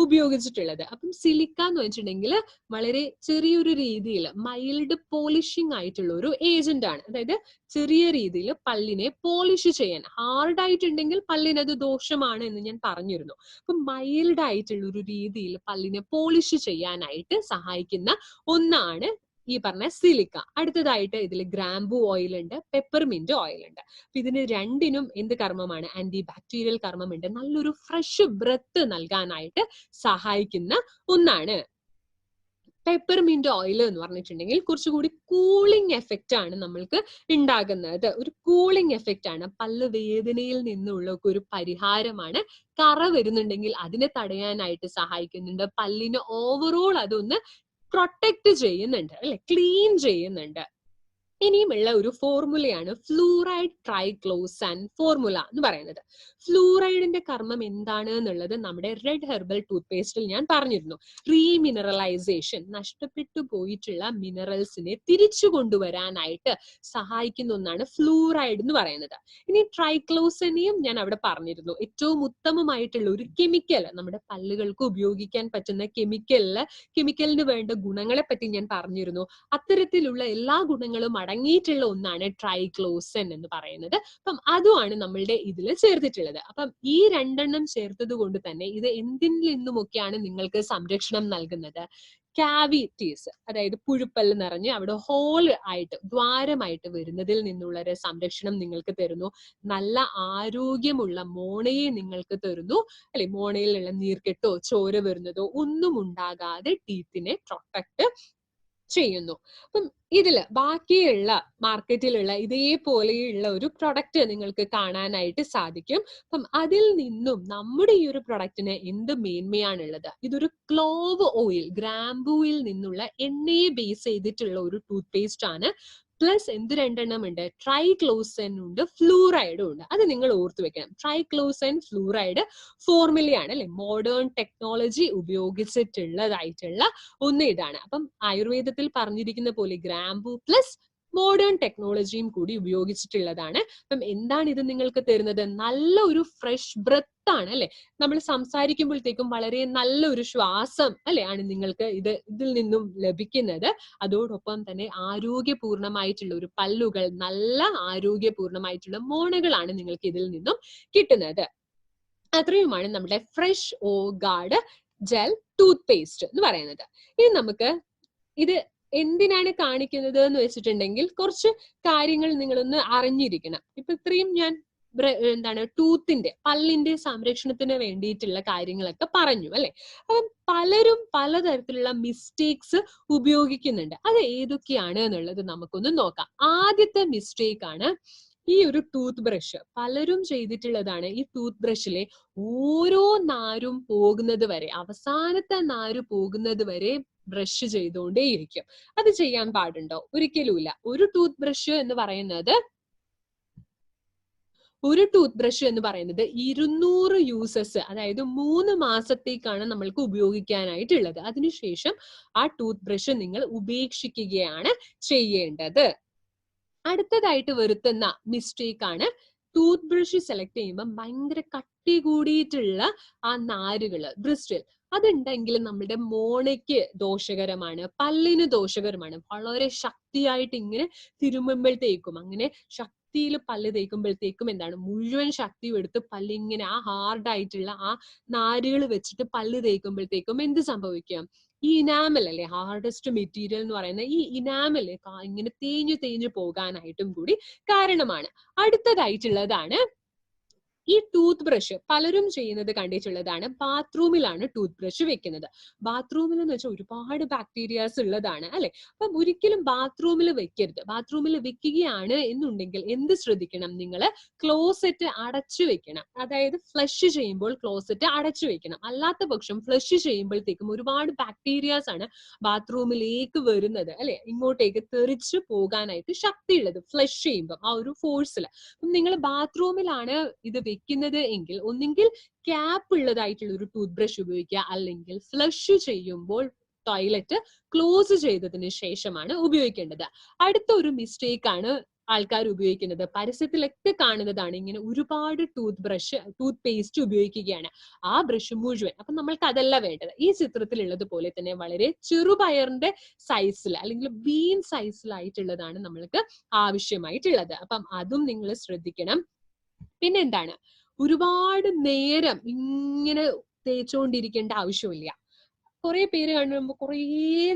ഉപയോഗിച്ചിട്ടുള്ളത്. അപ്പം സിലിക്ക എന്ന് വെച്ചിട്ടുണ്ടെങ്കിൽ വളരെ ചെറിയൊരു രീതിയിൽ മൈൽഡ് പോളിഷിംഗ് ആയിട്ടുള്ള ഒരു ഏജന്റ് ആണ്. അതായത് ചെറിയ രീതിയിൽ പല്ലിനെ പോളിഷ് ചെയ്യാൻ. ഹാർഡ് ആയിട്ടുണ്ടെങ്കിൽ പല്ലിന് അത് ദോഷമാണ് എന്ന് ഞാൻ പറഞ്ഞിരുന്നു. അപ്പൊ മൈൽഡ് ആയിട്ടുള്ള ഒരു രീതിയിൽ പല്ലിനെ പോളിഷ് ചെയ്യാനായിട്ട് സഹായിക്കുന്ന ഒന്നാണ് ഈ പറഞ്ഞ സിലിക്ക. അടുത്തതായിട്ട് ഇതിൽ ഗ്രാമ്പു ഓയിൽ ഉണ്ട്, പെപ്പർമിന്റ് ഓയിൽ ഉണ്ട്. അപ്പൊ ഇതിന് രണ്ടിനും എന്ത് കർമ്മമാണ്? ആന്റി ബാക്ടീരിയൽ കർമ്മമുണ്ട്. നല്ലൊരു ഫ്രഷ് ബ്രത്ത് നൽകാനായിട്ട് സഹായിക്കുന്ന ഒന്നാണ്. പെപ്പർമിന്റ് ഓയിൽ എന്ന് പറഞ്ഞിട്ടുണ്ടെങ്കിൽ കുറച്ചുകൂടി കൂളിംഗ് എഫക്റ്റ് ആണ് നമ്മൾക്ക് ഉണ്ടാകുന്നത്. ഒരു കൂളിംഗ് എഫക്റ്റ് ആണ്. പല്ല് വേദനയിൽ നിന്നുള്ള ഒരു പരിഹാരമാണ്. കറ വരുന്നുണ്ടെങ്കിൽ അതിനെ തടയാനായിട്ട് സഹായിക്കുന്നുണ്ട്. പല്ലിന് ഓവറോൾ അതൊന്ന് പ്രൊട്ടക്ട് ചെയ്യുന്നുണ്ട് അല്ലെ, ക്ലീൻ ചെയ്യുന്നുണ്ട്. ഇനിയുമുള്ള ഒരു ഫോർമുലയാണ് ഫ്ലൂറൈഡ് ട്രൈക്ലോസാൻ ഫോർമുല എന്ന് പറയുന്നത്. ഫ്ലൂറൈഡിന്റെ കർമ്മം എന്താണ് എന്നുള്ളത് നമ്മുടെ റെഡ് ഹെർബൽ ടൂത്ത് പേസ്റ്റിൽ ഞാൻ പറഞ്ഞിരുന്നു. റീമിനറലൈസേഷൻ, നഷ്ടപ്പെട്ടു പോയിട്ടുള്ള മിനറൽസിനെ തിരിച്ചു കൊണ്ടുവരാനായിട്ട് സഹായിക്കുന്ന ഒന്നാണ് ഫ്ലൂറൈഡ് എന്ന് പറയുന്നത്. ഇനി ട്രൈക്ലോസനെയും ഞാൻ അവിടെ പറഞ്ഞിരുന്നു. ഏറ്റവും ഉത്തമമായിട്ടുള്ള ഒരു കെമിക്കൽ, നമ്മുടെ പല്ലുകൾക്ക് ഉപയോഗിക്കാൻ പറ്റുന്ന കെമിക്കലിന് വേണ്ട ഗുണങ്ങളെ പറ്റി ഞാൻ പറഞ്ഞിരുന്നു. അത്തരത്തിലുള്ള എല്ലാ ഗുണങ്ങളും അടങ്ങിയിട്ടുള്ള ഒന്നാണ് ട്രൈക്ലോസൻ എന്ന് പറയുന്നത്. അപ്പം അതുമാണ് നമ്മളുടെ ഇതിൽ ചേർത്തിട്ടുള്ളത്. അപ്പം ഈ രണ്ടെണ്ണം ചേർത്തത് കൊണ്ട് തന്നെ ഇത് എന്തിൽ നിന്നുമൊക്കെയാണ് നിങ്ങൾക്ക് സംരക്ഷണം നൽകുന്നത്? കാവിറ്റീസ്, അതായത് പുഴുപ്പല്ല് നിറഞ്ഞ് അവിടെ ഹോൾ ആയിട്ട്, ദ്വാരമായിട്ട് വരുന്നതിൽ നിന്നുള്ള ഒരു സംരക്ഷണം നിങ്ങൾക്ക് തരുന്നു. നല്ല ആരോഗ്യമുള്ള മോണയെ നിങ്ങൾക്ക് തരുന്നു അല്ലെ. മോണയിലുള്ള നീർക്കെട്ടോ ചോര വരുന്നതോ ഒന്നും ഉണ്ടാകാതെ ടീത്തിനെ പ്രൊട്ടക്ട് ചെയ്യുന്നു. അപ്പം ഇതില് ബാക്കിയുള്ള മാർക്കറ്റിലുള്ള ഇതേപോലെയുള്ള ഒരു പ്രൊഡക്റ്റ് നിങ്ങൾക്ക് കാണാനായിട്ട് സാധിക്കും. അപ്പം അതിൽ നിന്നും നമ്മുടെ ഈ ഒരു പ്രൊഡക്റ്റിന് എന്ത് മേന്മയാണുള്ളത്? ഇതൊരു ക്ലോവ് ഓയിൽ, ഗ്രാമ്പൂവിൽ നിന്നുള്ള എണ്ണയെ ബേസ് ചെയ്തിട്ടുള്ള ഒരു ടൂത്ത് പേസ്റ്റ് ആണ്. പ്ലസ് എന്ത് രണ്ടെണ്ണം ഉണ്ട്? ട്രൈക്ലോസൻ ഉണ്ട്, ഫ്ലൂറൈഡും ഉണ്ട്. അത് നിങ്ങൾ ഓർത്തു വെക്കണം. ട്രൈക്ലോസൻ ഫ്ലൂറൈഡ് ഫോർമുലയാണ് അല്ലെ, മോഡേൺ ടെക്നോളജി ഉപയോഗിച്ചിട്ടുള്ളതായിട്ടുള്ള ഒന്ന് ഇതാണ്. അപ്പം ആയുർവേദത്തിൽ പറഞ്ഞിരിക്കുന്ന പോലെ ഗ്രാമ്പൂ പ്ലസ് മോഡേൺ ടെക്നോളജിയും കൂടി ഉപയോഗിച്ചിട്ടുള്ളതാണ്. അപ്പം എന്താണ് ഇത് നിങ്ങൾക്ക് തരുന്നത്? നല്ല ഒരു ഫ്രഷ് ബ്രത്ത് ആണ് അല്ലെ. നമ്മൾ സംസാരിക്കുമ്പോഴത്തേക്കും വളരെ നല്ല ഒരു ശ്വാസം അല്ലെ ആണ് നിങ്ങൾക്ക് ഇതിൽ നിന്നും ലഭിക്കുന്നത്. അതോടൊപ്പം തന്നെ ആരോഗ്യപൂർണമായിട്ടുള്ള ഒരു പല്ലുകൾ, നല്ല ആരോഗ്യപൂർണമായിട്ടുള്ള മോണകളാണ് നിങ്ങൾക്ക് ഇതിൽ നിന്നും കിട്ടുന്നത്. അത്രയുമാണ് നമ്മുടെ ഫ്രഷ് ഓ ഗാർഡ് ജെൽ ടൂത്ത് പേസ്റ്റ് എന്ന് പറയുന്നത്. ഇനി നമുക്ക് ഇത് എന്തിനാണ് കാണിക്കുന്നത് എന്ന് വെച്ചിട്ടുണ്ടെങ്കിൽ കുറച്ച് കാര്യങ്ങൾ നിങ്ങളൊന്ന് അറിഞ്ഞിരിക്കണം. ഇപ്പൊ ഇത്രയും ഞാൻ ടൂത്തിന്റെ, പല്ലിന്റെ സംരക്ഷണത്തിന് വേണ്ടിയിട്ടുള്ള കാര്യങ്ങളൊക്കെ പറഞ്ഞു അല്ലെ. അപ്പം പലരും പലതരത്തിലുള്ള മിസ്റ്റേക്സ് ഉപയോഗിക്കുന്നുണ്ട്. അത് ഏതൊക്കെയാണ് എന്നുള്ളത് നമുക്കൊന്ന് നോക്കാം. ആദ്യത്തെ മിസ്റ്റേക്ക് ആണ് ഈ ഒരു ടൂത്ത് ബ്രഷ് പലരും ചെയ്തിട്ടുള്ളതാണ്. ഈ ടൂത്ത് ബ്രഷിലെ ഓരോ നാരും പോകുന്നത് വരെ, അവസാനത്തെ നാര് പോകുന്നത് വരെ ബ്രഷ് ചെയ്തുകൊണ്ടേയിരിക്കും. അത് ചെയ്യാൻ പാടുണ്ടോ? ഒരിക്കലുമില്ല. ഒരു ടൂത്ത് ബ്രഷ് എന്ന് പറയുന്നത് 200 യൂസസ്, അതായത് 3 മാസത്തേക്കാണ് നമ്മൾക്ക് ഉപയോഗിക്കാനായിട്ടുള്ളത്. അതിനുശേഷം ആ ടൂത്ത് ബ്രഷ് നിങ്ങൾ ഉപേക്ഷിക്കുകയാണ് ചെയ്യേണ്ടത്. അടുത്തതായിട്ട് വരുത്തുന്ന മിസ്റ്റേക്ക് ആണ് ടൂത്ത് ബ്രഷ് സെലക്ട് ചെയ്യുമ്പോൾ ഭയങ്കര കട്ടി കൂടിയിട്ടുള്ള ആ നാരുകള്, ബ്രിസ്റ്റിൽ, അതുണ്ടെങ്കിൽ നമ്മുടെ മോണയ്ക്ക് ദോഷകരമാണ്, പല്ലിന് ദോഷകരമാണ്. വളരെ ശക്തിയായിട്ട് ഇങ്ങനെ തിരുമ്മുമ്പോഴത്തേക്കും, അങ്ങനെ ശക്തിയിൽ പല്ല് തേക്കുമ്പോഴത്തേക്കും എന്താണ്, മുഴുവൻ ശക്തിയും എടുത്ത് പല്ലിങ്ങനെ ആ ഹാർഡായിട്ടുള്ള ആ നാരുകൾ വെച്ചിട്ട് പല്ല് തേക്കുമ്പോഴത്തേക്കും എന്ത് സംഭവിക്കും? ഈ ഇനാമൽ അല്ലെ, ഹാർഡസ്റ്റ് മെറ്റീരിയൽ എന്ന് പറയുന്ന ഈ ഇനാമൽ ഇങ്ങനെ തേഞ്ഞു പോകാനായിട്ടും കൂടി കാരണമാണ്. അടുത്തതായിട്ടുള്ളതാണ് ഈ ടൂത്ത് ബ്രഷ് പലരും ചെയ്യുന്നത് കണ്ടിട്ടുള്ളതാണ്. ബാത്റൂമിലാണ് ടൂത്ത് ബ്രഷ് വെക്കുന്നത്. ബാത്റൂമിൽ എന്ന് വെച്ചാൽ ഒരുപാട് ബാക്ടീരിയാസ് ഉള്ളതാണ് അല്ലെ. അപ്പം ഒരിക്കലും ബാത്റൂമിൽ വെക്കരുത്. ബാത്റൂമിൽ വെക്കുകയാണ് എന്നുണ്ടെങ്കിൽ എന്ത് ശ്രദ്ധിക്കണം? നിങ്ങൾ ക്ലോസറ്റ് അടച്ചു വെക്കണം. അതായത് ഫ്ലഷ് ചെയ്യുമ്പോൾ ക്ലോസറ്റ് അടച്ചു വെക്കണം. അല്ലാത്ത പക്ഷം ഫ്ലഷ് ചെയ്യുമ്പോഴത്തേക്കും ഒരുപാട് ബാക്ടീരിയാസ് ആണ് ബാത്റൂമിലേക്ക് വരുന്നത് അല്ലെ, ഇങ്ങോട്ടേക്ക് തെറിച്ച് പോകാനായിട്ട് ശക്തിയുള്ളത് ഫ്ലഷ് ചെയ്യുമ്പോൾ ആ ഒരു ഫോഴ്സിൽ. നിങ്ങൾ ബാത്റൂമിലാണ് ഇത് വെക്കുന്നത് എങ്കിൽ ഒന്നെങ്കിൽ ക്യാപ്പ് ഉള്ളതായിട്ടുള്ള ഒരു ടൂത്ത് ബ്രഷ് ഉപയോഗിക്കുക, അല്ലെങ്കിൽ ഫ്ലഷ് ചെയ്യുമ്പോൾ ടോയ്ലറ്റ് ക്ലോസ് ചെയ്തതിന് ശേഷമാണ് ഉപയോഗിക്കേണ്ടത്. അടുത്ത ഒരു മിസ്റ്റേക്ക് ആണ് ആൾക്കാർ ഉപയോഗിക്കുന്നത്, പരസ്യത്തിലൊക്കെ കാണുന്നതാണ്, ഇങ്ങനെ ഒരുപാട് ടൂത്ത് പേസ്റ്റ് ഉപയോഗിക്കുകയാണ് ആ ബ്രഷ് മുഴുവൻ. അപ്പൊ നമ്മൾക്ക് അതല്ല വേണ്ടത്. ഈ ചിത്രത്തിലുള്ളത് പോലെ തന്നെ വളരെ ചെറുപയറിന്റെ സൈസിൽ അല്ലെങ്കിൽ ബീൻ സൈസിലായിട്ടുള്ളതാണ് നമ്മൾക്ക് ആവശ്യമായിട്ടുള്ളത്. അപ്പം അതും നിങ്ങൾ ശ്രദ്ധിക്കണം. പിന്നെ എന്താണ്, ഒരുപാട് നേരം ഇങ്ങനെ തേച്ചുകൊണ്ടിരിക്കേണ്ട ആവശ്യമില്ല. കുറെ പേര് കാണുമ്പോൾ കുറേ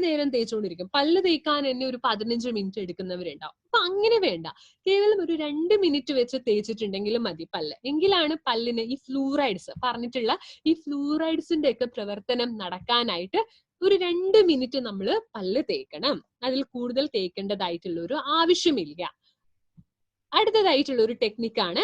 നേരം തേച്ചുകൊണ്ടിരിക്കും. പല്ല് തേക്കാൻ തന്നെ ഒരു 15 മിനിറ്റ് എടുക്കുന്നവരുണ്ടാവും. അപ്പൊ അങ്ങനെ വേണ്ട, കേവലം ഒരു 2 മിനിറ്റ് വെച്ച് തേച്ചിട്ടുണ്ടെങ്കിലും മതി പല്ല്. എങ്കിലാണ് പല്ലിന് ഈ ഫ്ലൂറൈഡ്സ് പറഞ്ഞിട്ടുള്ള ഈ ഫ്ലൂറൈഡ്സിന്റെ ഒക്കെ പ്രവർത്തനം നടക്കാനായിട്ട് ഒരു 2 മിനിറ്റ് നമ്മൾ പല്ല് തേക്കണം. അതിൽ കൂടുതൽ തേക്കേണ്ടതായിട്ടുള്ള ഒരു ആവശ്യമില്ല. അടുത്തതായിട്ടുള്ള ഒരു ടെക്നിക്കാണ്,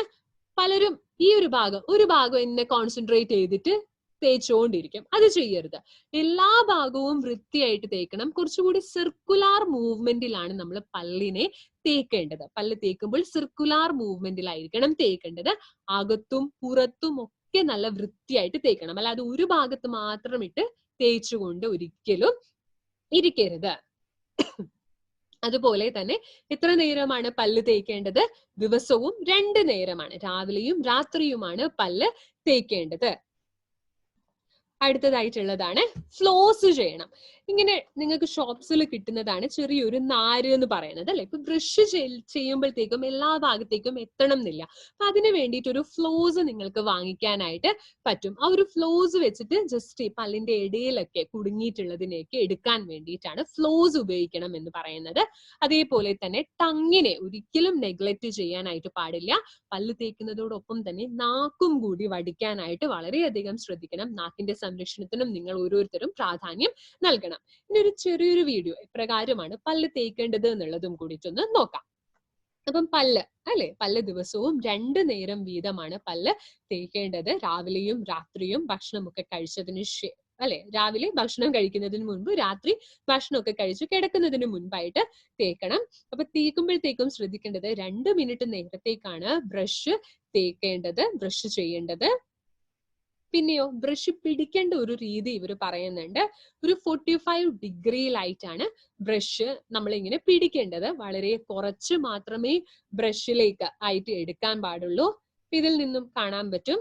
പലരും ഈ ഒരു ഭാഗം എന്നെ കോൺസെൻട്രേറ്റ് ചെയ്തിട്ട് തേച്ചുകൊണ്ടിരിക്കും. അത് ചെയ്യരുത്. എല്ലാ ഭാഗവും വൃത്തിയായിട്ട് തേക്കണം. കുറച്ചുകൂടി സർക്കുലാർ മൂവ്മെന്റിലാണ് നമ്മൾ പല്ലിനെ തേക്കേണ്ടത്. പല്ല് തേക്കുമ്പോൾ സർക്കുലാർ മൂവ്മെന്റിലായിരിക്കണം തേക്കേണ്ടത്. അകത്തും പുറത്തും ഒക്കെ നല്ല വൃത്തിയായിട്ട് തേക്കണം. അല്ലാതെ ഒരു ഭാഗത്ത് മാത്രം ഇട്ട് തേച്ചുകൊണ്ട് ഒരിക്കലും ഇരിക്കരുത്. അതുപോലെ തന്നെ എത്ര നേരമാണ് പല്ല് തേക്കേണ്ടത്? ദിവസവും 2 നേരമാണ്, രാവിലെയും രാത്രിയുമാണ് പല്ല് തേക്കേണ്ടത്. അടുത്തതായിട്ടുള്ളതാണ് ഫ്ലോസ് ചെയ്യണം. ഇങ്ങനെ നിങ്ങൾക്ക് ഷോപ്സിൽ കിട്ടുന്നതാണ് ചെറിയൊരു നാര് എന്ന് പറയുന്നത് അല്ലെ. ഇപ്പൊ ബ്രഷ് ചെയ്യുമ്പോഴത്തേക്കും എല്ലാ ഭാഗത്തേക്കും എത്തണം എന്നില്ല. അപ്പൊ അതിന് വേണ്ടിയിട്ട് ഒരു ഫ്ലോസ് നിങ്ങൾക്ക് വാങ്ങിക്കാനായിട്ട് പറ്റും. ആ ഒരു ഫ്ലോസ് വെച്ചിട്ട് ജസ്റ്റ് ഈ പല്ലിന്റെ ഇടയിലൊക്കെ കുടുങ്ങിയിട്ടുള്ളതിനെയൊക്കെ എടുക്കാൻ വേണ്ടിയിട്ടാണ് ഫ്ലോസ് ഉപയോഗിക്കണം എന്ന് പറയുന്നത്. അതേപോലെ തന്നെ ടങ്ങിനെ ഒരിക്കലും നെഗ്ലക്ട് ചെയ്യാനായിട്ട് പാടില്ല. പല്ല് തേക്കുന്നതോടൊപ്പം തന്നെ നാക്കും കൂടി വടിക്കാനായിട്ട് വളരെയധികം ശ്രദ്ധിക്കണം. നാക്കിന്റെ സംരക്ഷണത്തിനും നിങ്ങൾ ഓരോരുത്തരും പ്രാധാന്യം നൽകണം. ഇനി ഒരു ചെറിയൊരു വീഡിയോ എപ്രകാരമാണ് പല്ല് തേക്കേണ്ടത് എന്നുള്ളതും കൂടിയിട്ടൊന്ന് നോക്കാം. അപ്പം പല്ല് അല്ലെ, പല്ല് ദിവസവും 2 നേരം വീതമാണ് പല്ല് തേക്കേണ്ടത്. രാവിലെയും രാത്രിയും ഭക്ഷണമൊക്കെ കഴിച്ചതിന് അല്ലെ, രാവിലെ ഭക്ഷണം കഴിക്കുന്നതിന് മുൻപ്, രാത്രി ഭക്ഷണമൊക്കെ കഴിച്ച് കിടക്കുന്നതിന് മുൻപായിട്ട് തേക്കണം. അപ്പൊ തേക്കുമ്പോഴത്തേക്കും ശ്രദ്ധിക്കേണ്ടത് 2 മിനിറ്റ് നേരത്തേക്കാണ് ബ്രഷ് തേക്കേണ്ടത്, ബ്രഷ് ചെയ്യേണ്ടത്. പിന്നെയോ ബ്രഷ് പിടിക്കേണ്ട ഒരു രീതി ഇവർ പറയുന്നുണ്ട്. ഒരു 45 ഡിഗ്രിയിലായിട്ടാണ് ബ്രഷ് നമ്മൾ ഇങ്ങനെ പിടിക്കേണ്ടത്. വളരെ കുറച്ച് മാത്രമേ ബ്രഷിലേക്ക് ആയിട്ട് എടുക്കാൻ പാടുള്ളൂ. ഇതിൽ നിന്നും കാണാൻ പറ്റും.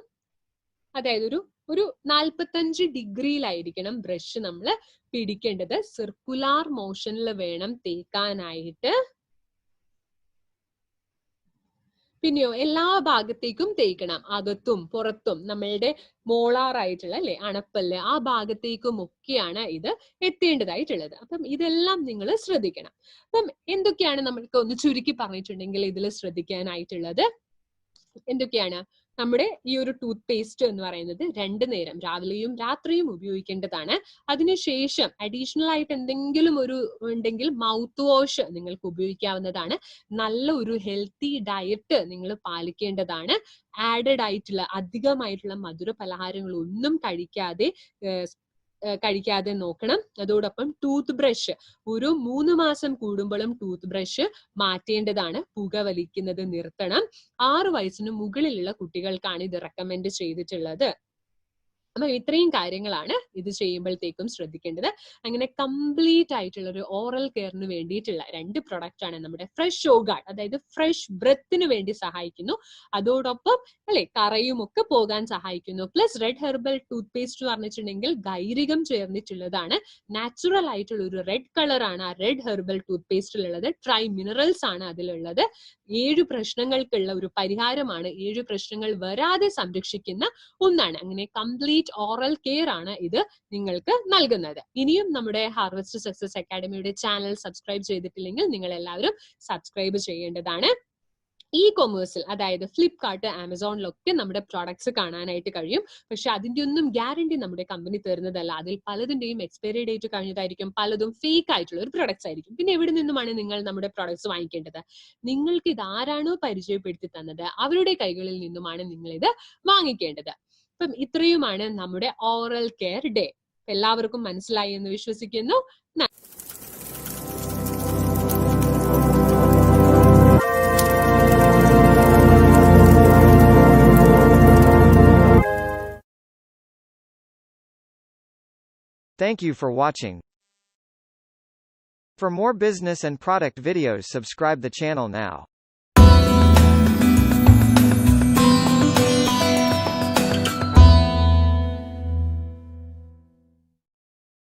അതായത് ഒരു 45 ഡിഗ്രിയിലായിരിക്കണം ബ്രഷ് നമ്മൾ പിടിക്കേണ്ടത്. സർക്കുലാർ മോഷനിൽ വേണം തേക്കാനായിട്ട്. പിന്നെയോ എല്ലാ ഭാഗത്തേക്കും തേക്കണം, അകത്തും പുറത്തും. നമ്മളുടെ മോളാറായിട്ടുള്ള അല്ലെ, അണപ്പല്ല്, ആ ഭാഗത്തേക്കും ഒക്കെയാണ് ഇത് എത്തേണ്ടതായിട്ടുള്ളത്. അപ്പം ഇതെല്ലാം നിങ്ങൾ ശ്രദ്ധിക്കണം. അപ്പം എന്തൊക്കെയാണ് നമ്മൾക്ക് ഒന്ന് ചുരുക്കി പറഞ്ഞിട്ടുണ്ടെങ്കിൽ ഇതിൽ ശ്രദ്ധിക്കാനായിട്ടുള്ളത്? എന്തൊക്കെയാണ്? നമ്മുടെ ഈ ഒരു ടൂത്ത് പേസ്റ്റ് എന്ന് പറയുന്നത് 2 നേരം രാവിലെയും രാത്രിയും ഉപയോഗിക്കേണ്ടതാണ്. അതിനുശേഷം അഡീഷണൽ ആയിട്ട് എന്തെങ്കിലും ഒരു ഉണ്ടെങ്കിൽ മൗത്ത് വാഷ് നിങ്ങൾക്ക് ഉപയോഗിക്കാവുന്നതാണ്. നല്ല ഒരു ഹെൽത്തി ഡയറ്റ് നിങ്ങൾ പാലിക്കേണ്ടതാണ്. ആഡഡ് ആയിട്ടുള്ള അധികമായിട്ടുള്ള മധുര പലഹാരങ്ങൾ ഒന്നും കഴിക്കാതെ നോക്കണം. അതോടൊപ്പം ടൂത്ത് ബ്രഷ് ഒരു 3 മാസം കൂടുമ്പോഴും ടൂത്ത് ബ്രഷ് മാറ്റേണ്ടതാണ്. പുക വലിക്കുന്നത് നിർത്തണം. 6 വയസ്സിന് മുകളിലുള്ള കുട്ടികൾക്കാണ് ഇത് റെക്കമെൻഡ് ചെയ്തിട്ടുള്ളത്. അപ്പൊ ഇത്രയും കാര്യങ്ങളാണ് ഇത് ചെയ്യുമ്പോഴത്തേക്കും ശ്രദ്ധിക്കേണ്ടത്. അങ്ങനെ കംപ്ലീറ്റ് ആയിട്ടുള്ള ഒരു ഓറൽ കെയറിന് വേണ്ടിയിട്ടുള്ള 2 പ്രൊഡക്റ്റ് ആണ് നമ്മുടെ ഫ്രഷ് ഷോഗാർഡ്, അതായത് ഫ്രഷ് ബ്രെത്തിന് വേണ്ടി സഹായിക്കുന്നു. അതോടൊപ്പം അല്ലെ കറയും ഒക്കെ പോകാൻ സഹായിക്കുന്നു. Plus red herbal toothpaste എന്ന് പറഞ്ഞിട്ടുണ്ടെങ്കിൽ ഗൈരികം ചേർന്നിട്ടുള്ളതാണ്. നാച്ചുറൽ ആയിട്ടുള്ള ഒരു റെഡ് കളറാണ് ആ റെഡ് ഹെർബൽ ടൂത്ത് പേസ്റ്റിലുള്ളത്. ട്രൈ മിനറൽസ് ആണ് അതിലുള്ളത്. 7 പ്രശ്നങ്ങൾക്കുള്ള ഒരു പരിഹാരമാണ്. 7 പ്രശ്നങ്ങൾ വരാതെ സംരക്ഷിക്കുന്ന ഒന്നാണ്. അങ്ങനെ കംപ്ലീറ്റ് ഓറൽ കെയർ ആണ് ഇത് നിങ്ങൾക്ക് നൽകുന്നത്. ഇനിയും നമ്മുടെ ഹാർവെസ്റ്റ് സക്സസ് അക്കാഡമിയുടെ ചാനൽ സബ്സ്ക്രൈബ് ചെയ്തിട്ടില്ലെങ്കിൽ നിങ്ങൾ എല്ലാവരും സബ്സ്ക്രൈബ് ചെയ്യേണ്ടതാണ്. ഇ കൊമേഴ്സിൽ, അതായത് ഫ്ലിപ്കാർട്ട്, ആമസോണിലൊക്കെ നമ്മുടെ പ്രോഡക്ട്സ് കാണാനായിട്ട് കഴിയും. പക്ഷെ അതിന്റെ ഒന്നും ഗ്യാരണ്ടി നമ്മുടെ കമ്പനി തരുന്നതല്ല. അതിൽ പലതിന്റെയും എക്സ്പയറി ഡേറ്റ് കഴിഞ്ഞതായിരിക്കും, പലതും ഫേക്ക് ആയിട്ടുള്ള ഒരു പ്രൊഡക്ട്സ് ആയിരിക്കും. പിന്നെ എവിടെ നിന്നുമാണ് നിങ്ങൾ നമ്മുടെ പ്രോഡക്ട്സ് വാങ്ങിക്കേണ്ടത്? നിങ്ങൾക്ക് ഇത് ആരാണോ പരിചയപ്പെടുത്തി തന്നത് അവരുടെ കൈകളിൽ നിന്നുമാണ് നിങ്ങൾ ഇത് വാങ്ങിക്കേണ്ടത്. അപ്പം ഇത്രയുമാണ് നമ്മുടെ ഓറൽ കെയർ ഡേ. എല്ലാവർക്കും മനസ്സിലായി എന്ന് വിശ്വസിക്കുന്നു. Thank you for watching. For more business and product videos, subscribe the channel now.